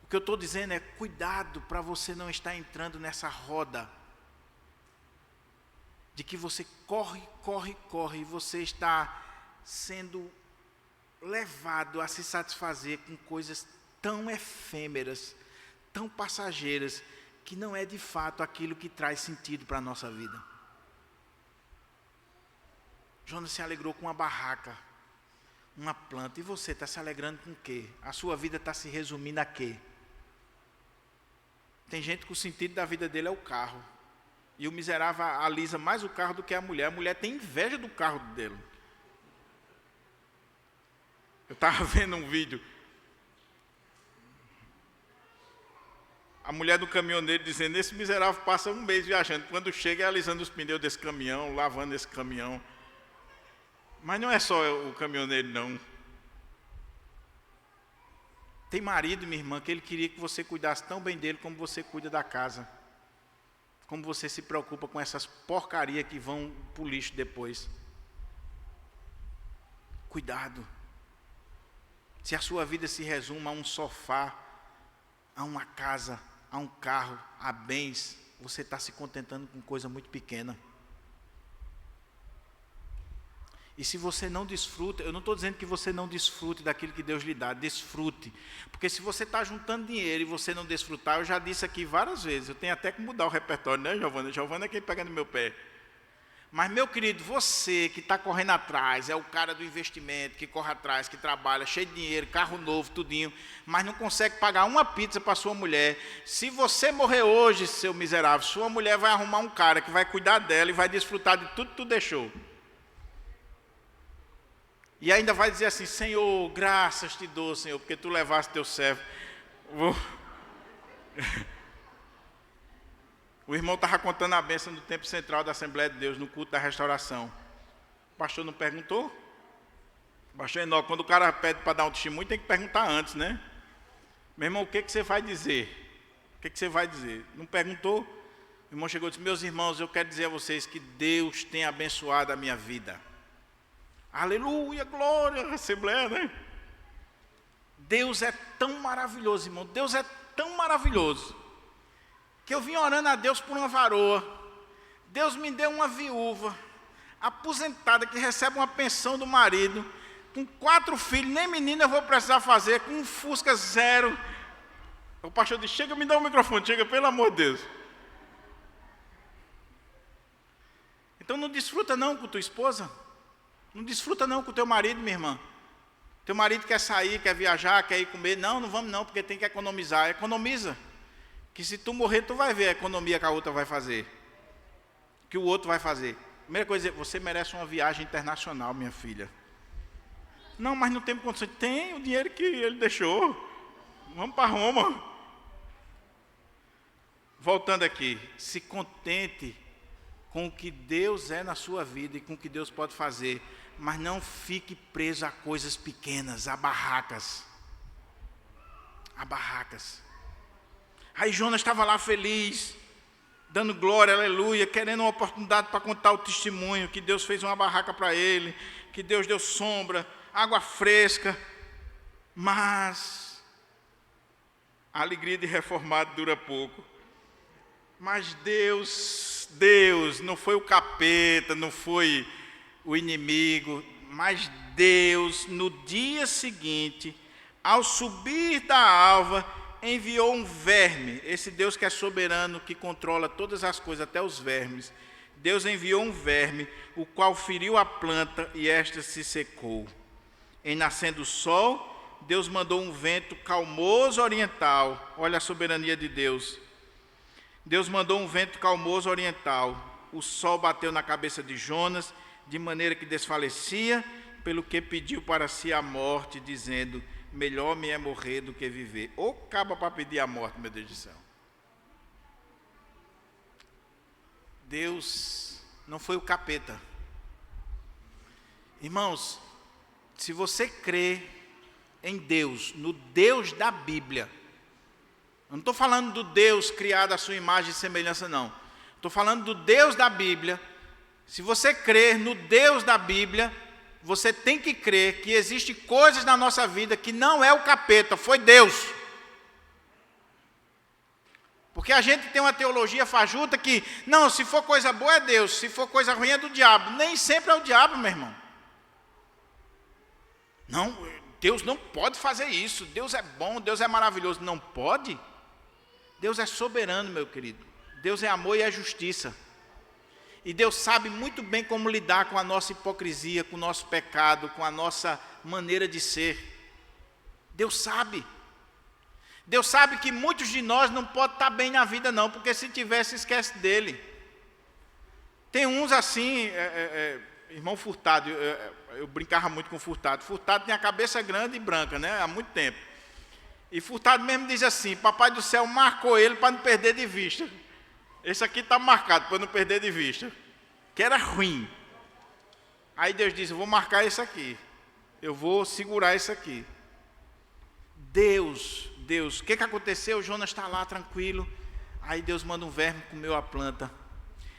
O que eu estou dizendo é cuidado para você não estar entrando nessa roda de que você corre, e você está sendo levado a se satisfazer com coisas tão efêmeras, tão passageiras, que não é de fato aquilo que traz sentido para a nossa vida. Jonas se alegrou com uma barraca, uma planta, e você está se alegrando com o quê? A sua vida está se resumindo a quê? Tem gente que o sentido da vida dele é o carro, e o miserável alisa mais o carro do que a mulher tem inveja do carro dele. Eu estava vendo um vídeo, a mulher do caminhoneiro dizendo, esse miserável passa um mês viajando, quando chega é alisando os pneus desse caminhão, lavando esse caminhão. Mas não é só o caminhoneiro, não. Tem marido, minha irmã, que ele queria que você cuidasse tão bem dele como você cuida da casa. Como você se preocupa com essas porcarias que vão para o lixo depois. Cuidado. Se a sua vida se resume a um sofá, a uma casa, a um carro, a bens, você está se contentando com coisa muito pequena. E se você não desfruta, eu não estou dizendo que você não desfrute daquilo que Deus lhe dá, desfrute. Porque se você está juntando dinheiro e você não desfrutar, eu já disse aqui várias vezes, eu tenho até que mudar o repertório, né, Giovana? Giovana é quem pega no meu pé. Mas, meu querido, você que está correndo atrás, é o cara do investimento, que corre atrás, que trabalha, cheio de dinheiro, carro novo, tudinho, mas não consegue pagar uma pizza para sua mulher. Se você morrer hoje, seu miserável, sua mulher vai arrumar um cara que vai cuidar dela e vai desfrutar de tudo que tu deixou. E ainda vai dizer assim, Senhor, graças te dou, Senhor, porque tu levaste teu servo. O irmão estava contando a bênção do Templo Central da Assembleia de Deus, no culto da restauração. O pastor não perguntou? O pastor Enoque, quando o cara pede para dar um testemunho, tem que perguntar antes, né? Meu irmão, o que você vai dizer? O que você vai dizer? Não perguntou? O irmão chegou e disse, meus irmãos, eu quero dizer a vocês que Deus tem abençoado a minha vida. Aleluia, glória, Assembleia, né? Deus é tão maravilhoso, irmão. Deus é tão maravilhoso, que eu vim orando a Deus por uma varoa. Deus me deu uma viúva, aposentada, que recebe uma pensão do marido, com 4 filhos, nem menina eu vou precisar fazer, com um Fusca 0. O pastor disse, chega, me dá o microfone, chega, pelo amor de Deus. Então não desfruta não com tua esposa. Não desfruta não com o teu marido, minha irmã. Teu marido quer sair, quer viajar, quer ir comer. Não, não vamos não, porque tem que economizar. Economiza. Que se tu morrer, tu vai ver a economia que a outra vai fazer. Que o outro vai fazer. Primeira coisa, você merece uma viagem internacional, minha filha. Não, mas não tem condições. Tem o dinheiro que ele deixou. Vamos para Roma. Voltando aqui, se contente com o que Deus é na sua vida e com o que Deus pode fazer, mas não fique preso a coisas pequenas, a barracas. A barracas. Aí Jonas estava lá feliz, dando glória, aleluia, querendo uma oportunidade para contar o testemunho, que Deus fez uma barraca para ele, que Deus deu sombra, água fresca, mas a alegria de reformado dura pouco. Mas Deus, não foi o capeta, não foi o inimigo, mas Deus, no dia seguinte, ao subir da alva, enviou um verme. Esse Deus que é soberano, que controla todas as coisas, até os vermes. Deus enviou um verme, o qual feriu a planta e esta se secou. Em nascendo o sol, Deus mandou um vento calmoso oriental. Olha a soberania de Deus. Deus mandou um vento calmoso oriental. O sol bateu na cabeça de Jonas, de maneira que desfalecia, pelo que pediu para si a morte, dizendo, melhor me é morrer do que viver. Ou acaba para pedir a morte, meu Deus do céu. Deus não foi o capeta. Irmãos, se você crê em Deus, no Deus da Bíblia, eu não estou falando do Deus criado à sua imagem e semelhança, não. Estou falando do Deus da Bíblia. Se você crer no Deus da Bíblia, você tem que crer que existem coisas na nossa vida que não é o capeta, foi Deus. Porque a gente tem uma teologia fajuta que, não, se for coisa boa é Deus, se for coisa ruim é do diabo. Nem sempre é o diabo, meu irmão. Não, Deus não pode fazer isso. Deus é bom, Deus é maravilhoso. Não pode? Deus é soberano, meu querido. Deus é amor e é justiça. E Deus sabe muito bem como lidar com a nossa hipocrisia, com o nosso pecado, com a nossa maneira de ser. Deus sabe. Deus sabe que muitos de nós não podem estar bem na vida não, porque se tivesse, esquece dele. Tem uns assim, irmão Furtado, eu brincava muito com Furtado. Furtado tem a cabeça grande e branca, né? Há muito tempo. E Furtado mesmo diz assim, Papai do céu marcou ele para não perder de vista. Esse aqui está marcado para não perder de vista. Que era ruim. Aí Deus disse, eu vou marcar esse aqui. Eu vou segurar esse aqui. Deus, o que aconteceu? Jonas está lá tranquilo. Aí Deus manda um verme, comeu a planta.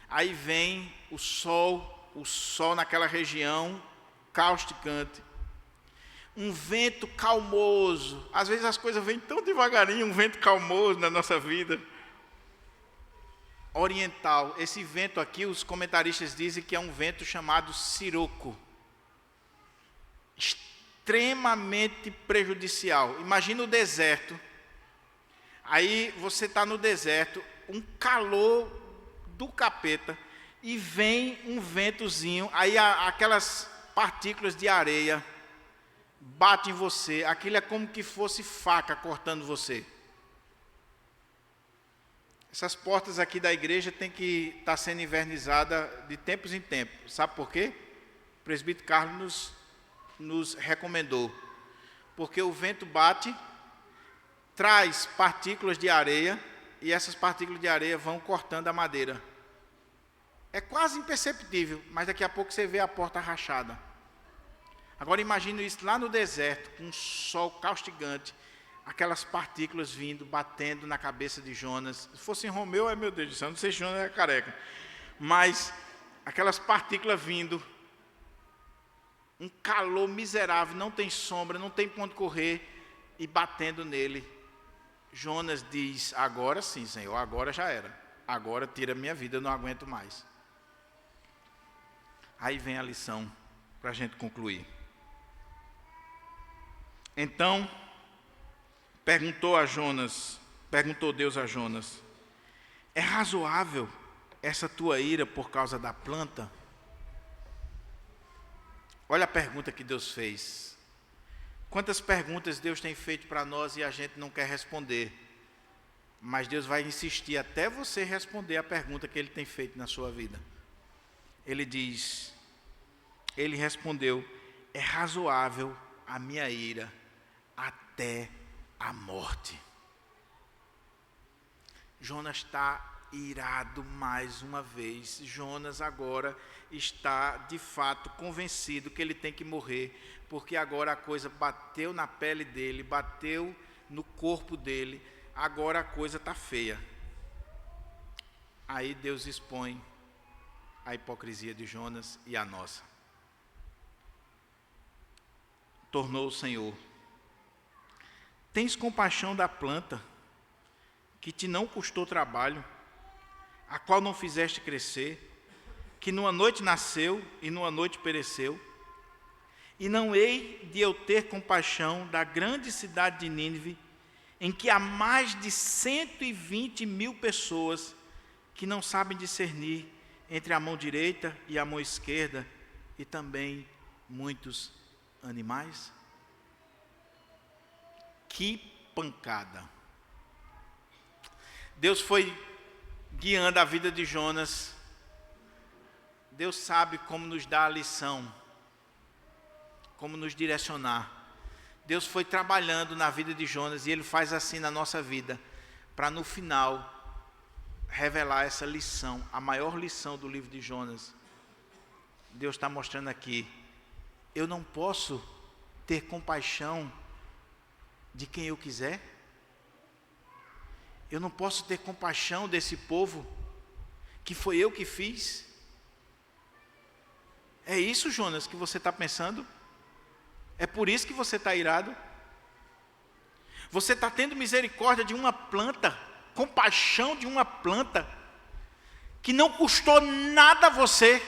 Aí vem o sol naquela região, causticante. Um vento calmoso. Às vezes as coisas vêm tão devagarinho, um vento calmoso na nossa vida. Oriental. Esse vento aqui, os comentaristas dizem que é um vento chamado siroco. Extremamente prejudicial. Imagina o deserto. Aí você está no deserto, um calor do capeta, e vem um ventozinho, aí aquelas partículas de areia batem em você, aquilo é como que fosse faca cortando você. Essas portas aqui da igreja tem que estar sendo invernizada de tempos em tempos. Sabe por quê? O presbítero Carlos nos recomendou. Porque o vento bate, traz partículas de areia, e essas partículas de areia vão cortando a madeira. É quase imperceptível, mas daqui a pouco você vê a porta rachada. Agora imagine isso lá no deserto, com um sol caustigante, aquelas partículas vindo, batendo na cabeça de Jonas. Se fosse em Romeu, meu Deus do céu, não sei se Jonas era careca. Mas aquelas partículas vindo, um calor miserável, não tem sombra, não tem ponto de correr, e batendo nele. Jonas diz, agora sim, Senhor, agora já era. Agora tira a minha vida, eu não aguento mais. Aí vem a lição, para a gente concluir. Então, perguntou Deus a Jonas, é razoável essa tua ira por causa da planta? Olha a pergunta que Deus fez. Quantas perguntas Deus tem feito para nós e a gente não quer responder. Mas Deus vai insistir até você responder a pergunta que Ele tem feito na sua vida. Ele respondeu, é razoável a minha ira até a morte. Jonas está irado mais uma vez. Jonas agora está de fato convencido que ele tem que morrer, porque agora a coisa bateu na pele dele, bateu no corpo dele, agora a coisa está feia. Aí Deus expõe a hipocrisia de Jonas e a nossa. Tornou o Senhor, tens compaixão da planta, que te não custou trabalho, a qual não fizeste crescer, que numa noite nasceu e numa noite pereceu? E não hei de eu ter compaixão da grande cidade de Nínive, em que há mais de 120 mil pessoas que não sabem discernir entre a mão direita e a mão esquerda, e também muitos animais? Que pancada! Deus foi guiando a vida de Jonas. Deus sabe como nos dar a lição, como nos direcionar. Deus foi trabalhando na vida de Jonas, e Ele faz assim na nossa vida, para no final revelar essa lição, a maior lição do livro de Jonas. Deus está mostrando aqui, eu não posso ter compaixão de quem eu quiser? Eu não posso ter compaixão desse povo que foi eu que fiz? É isso, Jonas, que você está pensando? É por isso que você está irado? Você está tendo misericórdia de uma planta compaixão de uma planta que não custou nada a você,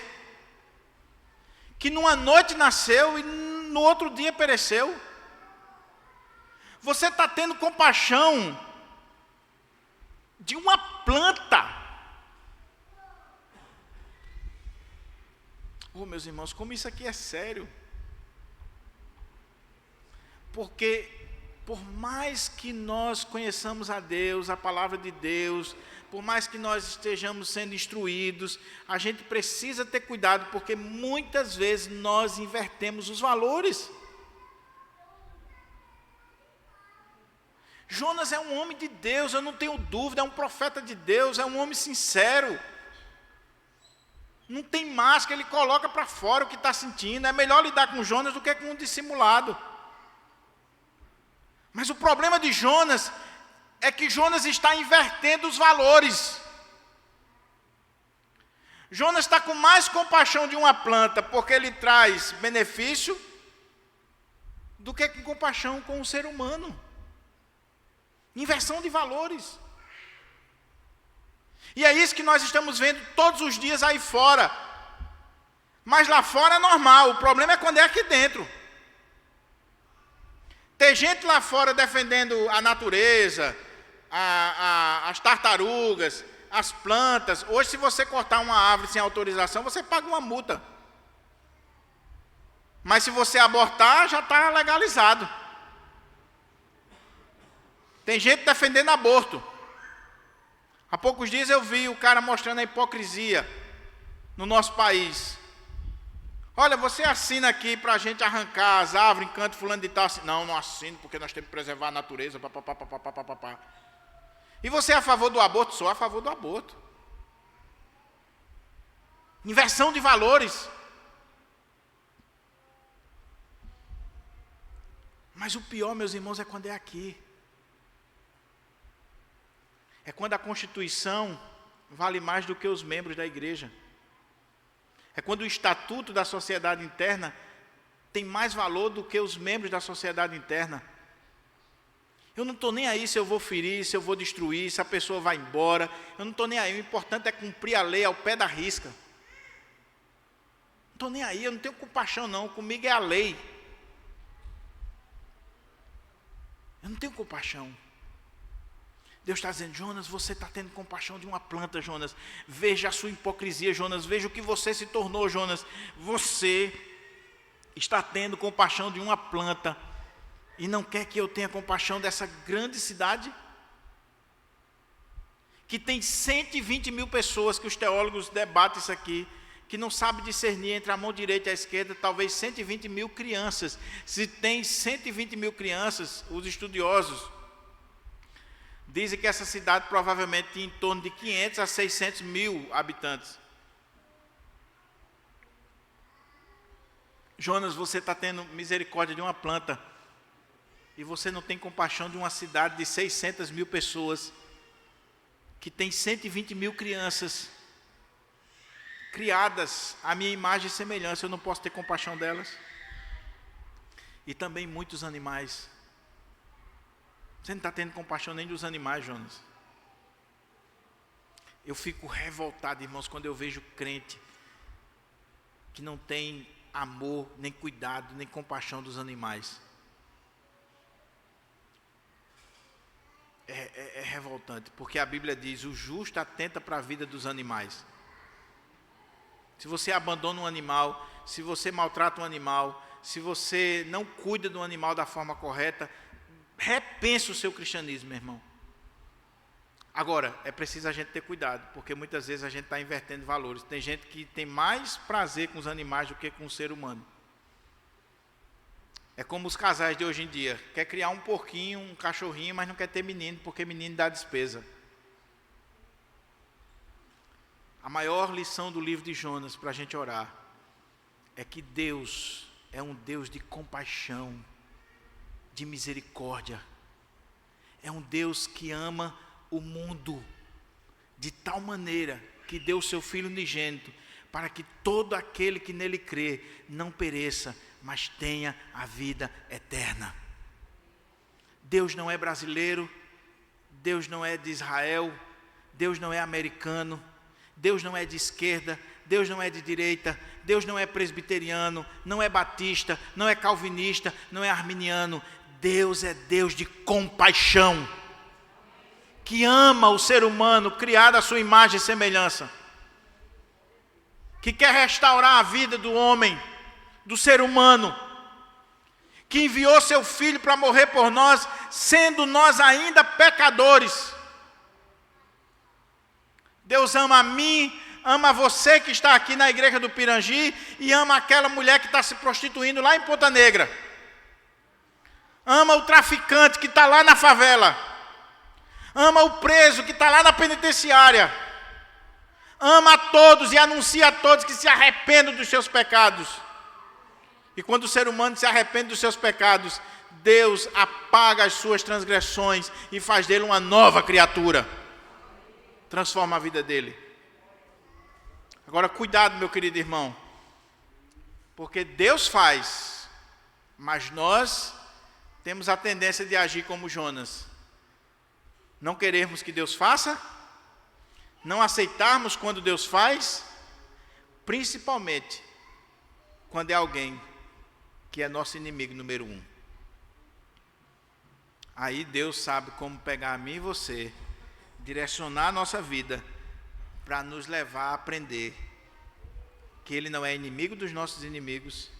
que numa noite nasceu e no outro dia pereceu. Você está tendo compaixão de uma planta. Oh, meus irmãos, como isso aqui é sério. Porque por mais que nós conheçamos a Deus, a palavra de Deus, por mais que nós estejamos sendo instruídos, a gente precisa ter cuidado, porque muitas vezes nós invertemos os valores. Jonas é um homem de Deus, eu não tenho dúvida, é um profeta de Deus, é um homem sincero. Não tem máscara, ele coloca para fora o que está sentindo. É melhor lidar com Jonas do que com um dissimulado. Mas o problema de Jonas é que Jonas está invertendo os valores. Jonas está com mais compaixão de uma planta porque ele traz benefício do que com compaixão com o ser humano. Inversão de valores. E é isso que nós estamos vendo todos os dias aí fora. Mas lá fora é normal, o problema é quando é aqui dentro. Tem gente lá fora defendendo a natureza, as tartarugas, as plantas. Hoje, se você cortar uma árvore sem autorização, você paga uma multa. Mas se você abortar, já está legalizado. Tem gente defendendo aborto. Há poucos dias eu vi o cara mostrando a hipocrisia no nosso país. Olha, você assina aqui para a gente arrancar as árvores em canto fulano de tal. Não, não assino, porque nós temos que preservar a natureza. Papapá. E você é a favor do aborto? Sou a favor do aborto. Inversão de valores. Mas o pior, meus irmãos, é quando é aqui. É quando a Constituição vale mais do que os membros da igreja. É quando o estatuto da sociedade interna tem mais valor do que os membros da sociedade interna. Eu não estou nem aí se eu vou ferir, se eu vou destruir, se a pessoa vai embora. Eu não estou nem aí, o importante é cumprir a lei ao pé da risca. Não estou nem aí, eu não tenho compaixão não, comigo é a lei. Eu não tenho compaixão. Deus está dizendo, Jonas, você está tendo compaixão de uma planta, Jonas. Veja a sua hipocrisia, Jonas. Veja o que você se tornou, Jonas. Você está tendo compaixão de uma planta e não quer que eu tenha compaixão dessa grande cidade? Que tem 120 mil pessoas, que os teólogos debatem isso aqui, que não sabe discernir entre a mão direita e a esquerda, talvez 120 mil crianças. Se tem 120 mil crianças, os estudiosos dizem que essa cidade provavelmente tinha em torno de 500 a 600 mil habitantes. Jonas, você está tendo misericórdia de uma planta e você não tem compaixão de uma cidade de 600 mil pessoas, que tem 120 mil crianças criadas à minha imagem e semelhança. Eu não posso ter compaixão delas? E também muitos animais. Você não está tendo compaixão nem dos animais, Jonas. Eu fico revoltado, irmãos, quando eu vejo crente que não tem amor, nem cuidado, nem compaixão dos animais. É revoltante, porque a Bíblia diz, o justo atenta para a vida dos animais. Se você abandona um animal, se você maltrata um animal, se você não cuida do animal da forma correta, repense o seu cristianismo, meu irmão. Agora, é preciso a gente ter cuidado, porque muitas vezes a gente está invertendo valores. Tem gente que tem mais prazer com os animais do que com o ser humano. É como os casais de hoje em dia. Quer criar um porquinho, um cachorrinho, mas não quer ter menino, porque menino dá despesa. A maior lição do livro de Jonas para a gente orar é que Deus é um Deus de compaixão, de misericórdia. É um Deus que ama o mundo de tal maneira que deu o seu Filho unigênito para que todo aquele que nele crê não pereça, mas tenha a vida eterna. Deus não é brasileiro, Deus não é de Israel, Deus não é americano, Deus não é de esquerda, Deus não é de direita, Deus não é presbiteriano, não é batista, não é calvinista, não é arminiano. Deus é Deus de compaixão, que ama o ser humano, criado à sua imagem e semelhança, que quer restaurar a vida do homem, do ser humano, que enviou seu Filho para morrer por nós, sendo nós ainda pecadores. Deus ama a mim, ama você que está aqui na igreja do Pirangi, e ama aquela mulher que está se prostituindo lá em Ponta Negra. Ama o traficante que está lá na favela. Ama o preso que está lá na penitenciária. Ama a todos e anuncia a todos que se arrependam dos seus pecados. E quando o ser humano se arrepende dos seus pecados, Deus apaga as suas transgressões e faz dele uma nova criatura. Transforma a vida dele. Agora, cuidado, meu querido irmão, porque Deus faz, mas nós temos a tendência de agir como Jonas. Não queremos que Deus faça, não aceitarmos quando Deus faz, principalmente quando é alguém que é nosso inimigo número 1. Aí Deus sabe como pegar a mim e você, direcionar a nossa vida, para nos levar a aprender que Ele não é inimigo dos nossos inimigos,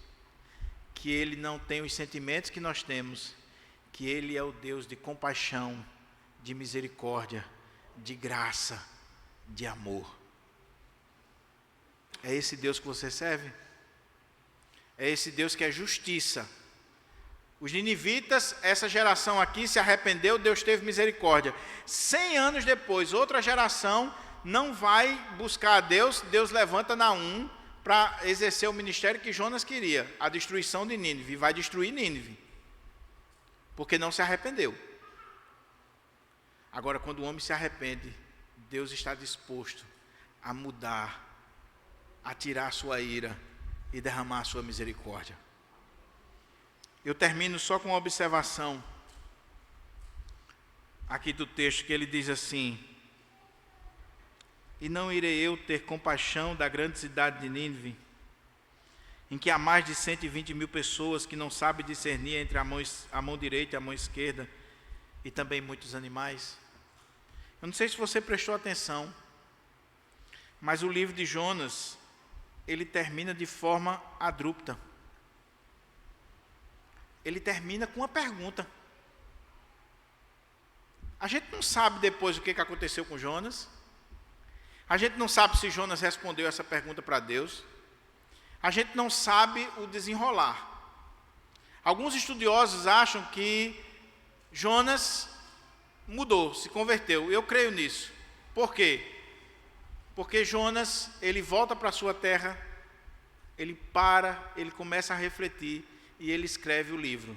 que Ele não tem os sentimentos que nós temos, que Ele é o Deus de compaixão, de misericórdia, de graça, de amor. É esse Deus que você serve? É esse Deus que é justiça. Os ninivitas, essa geração aqui se arrependeu, Deus teve misericórdia. 100 anos depois, outra geração não vai buscar a Deus, Deus levanta Naum para exercer o ministério que Jonas queria, a destruição de Nínive, e vai destruir Nínive, porque não se arrependeu. Agora, quando o homem se arrepende, Deus está disposto a mudar, a tirar a sua ira e derramar a sua misericórdia. Eu termino só com uma observação aqui do texto, que ele diz assim: e não irei eu ter compaixão da grande cidade de Nínive, em que há mais de 120 mil pessoas que não sabem discernir entre a mão direita e a mão esquerda, e também muitos animais. Eu não sei se você prestou atenção, mas o livro de Jonas, ele termina de forma abrupta. Ele termina com uma pergunta. A gente não sabe depois o que aconteceu com Jonas. A gente não sabe se Jonas respondeu essa pergunta para Deus. A gente não sabe o desenrolar. Alguns estudiosos acham que Jonas mudou, se converteu. Eu creio nisso. Por quê? Porque Jonas, ele volta para a sua terra, ele começa a refletir, e ele escreve o livro.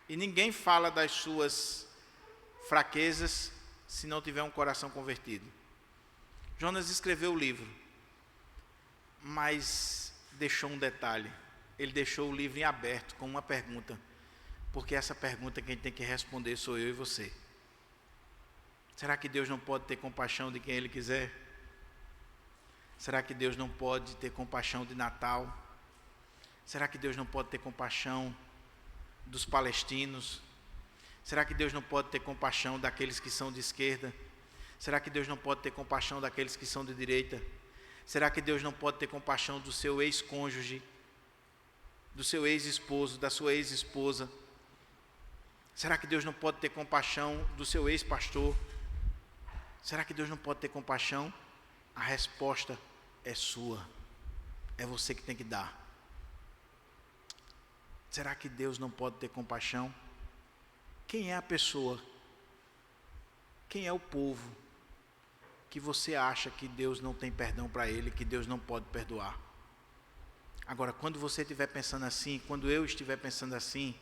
E ninguém fala das suas fraquezas se não tiver um coração convertido. Jonas escreveu o livro, mas deixou um detalhe. Ele deixou o livro em aberto com uma pergunta, porque essa pergunta quem tem que responder sou eu e você. Será que Deus não pode ter compaixão de quem Ele quiser? Será que Deus não pode ter compaixão de Natal? Será que Deus não pode ter compaixão dos palestinos? Será que Deus não pode ter compaixão daqueles que são de esquerda? Será que Deus não pode ter compaixão daqueles que são de direita? Será que Deus não pode ter compaixão do seu ex-cônjuge, do seu ex-esposo, da sua ex-esposa? Será que Deus não pode ter compaixão do seu ex-pastor? Será que Deus não pode ter compaixão? A resposta é sua. É você que tem que dar. Será que Deus não pode ter compaixão? Quem é a pessoa? Quem é o povo que você acha que Deus não tem perdão para ele, que Deus não pode perdoar? Agora, quando você estiver pensando assim, quando eu estiver pensando assim,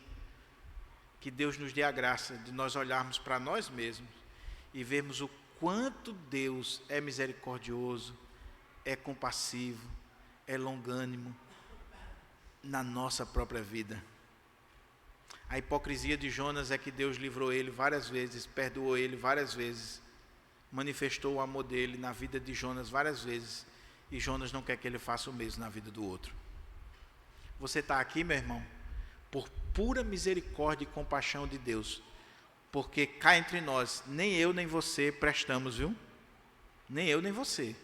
que Deus nos dê a graça de nós olharmos para nós mesmos e vermos o quanto Deus é misericordioso, é compassivo, é longânimo na nossa própria vida. A hipocrisia de Jonas é que Deus livrou ele várias vezes, perdoou ele várias vezes, manifestou o amor dele na vida de Jonas várias vezes, e Jonas não quer que ele faça o mesmo na vida do outro. Você está aqui, meu irmão, por pura misericórdia e compaixão de Deus, porque cá entre nós, nem eu nem você prestamos, viu? Nem eu nem você.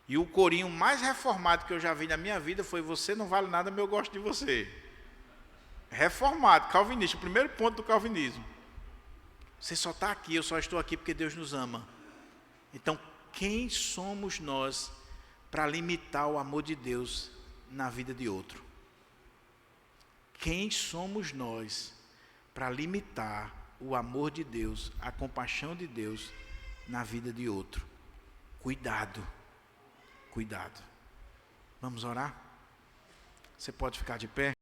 E o corinho mais reformado que eu já vi na minha vida foi: você não vale nada, mas eu gosto de você. Reformado, calvinista, o primeiro ponto do calvinismo. Você só está aqui, eu só estou aqui porque Deus nos ama. Então, quem somos nós para limitar o amor de Deus na vida de outro? Quem somos nós para limitar o amor de Deus, a compaixão de Deus na vida de outro? Cuidado, cuidado. Vamos orar? Você pode ficar de pé?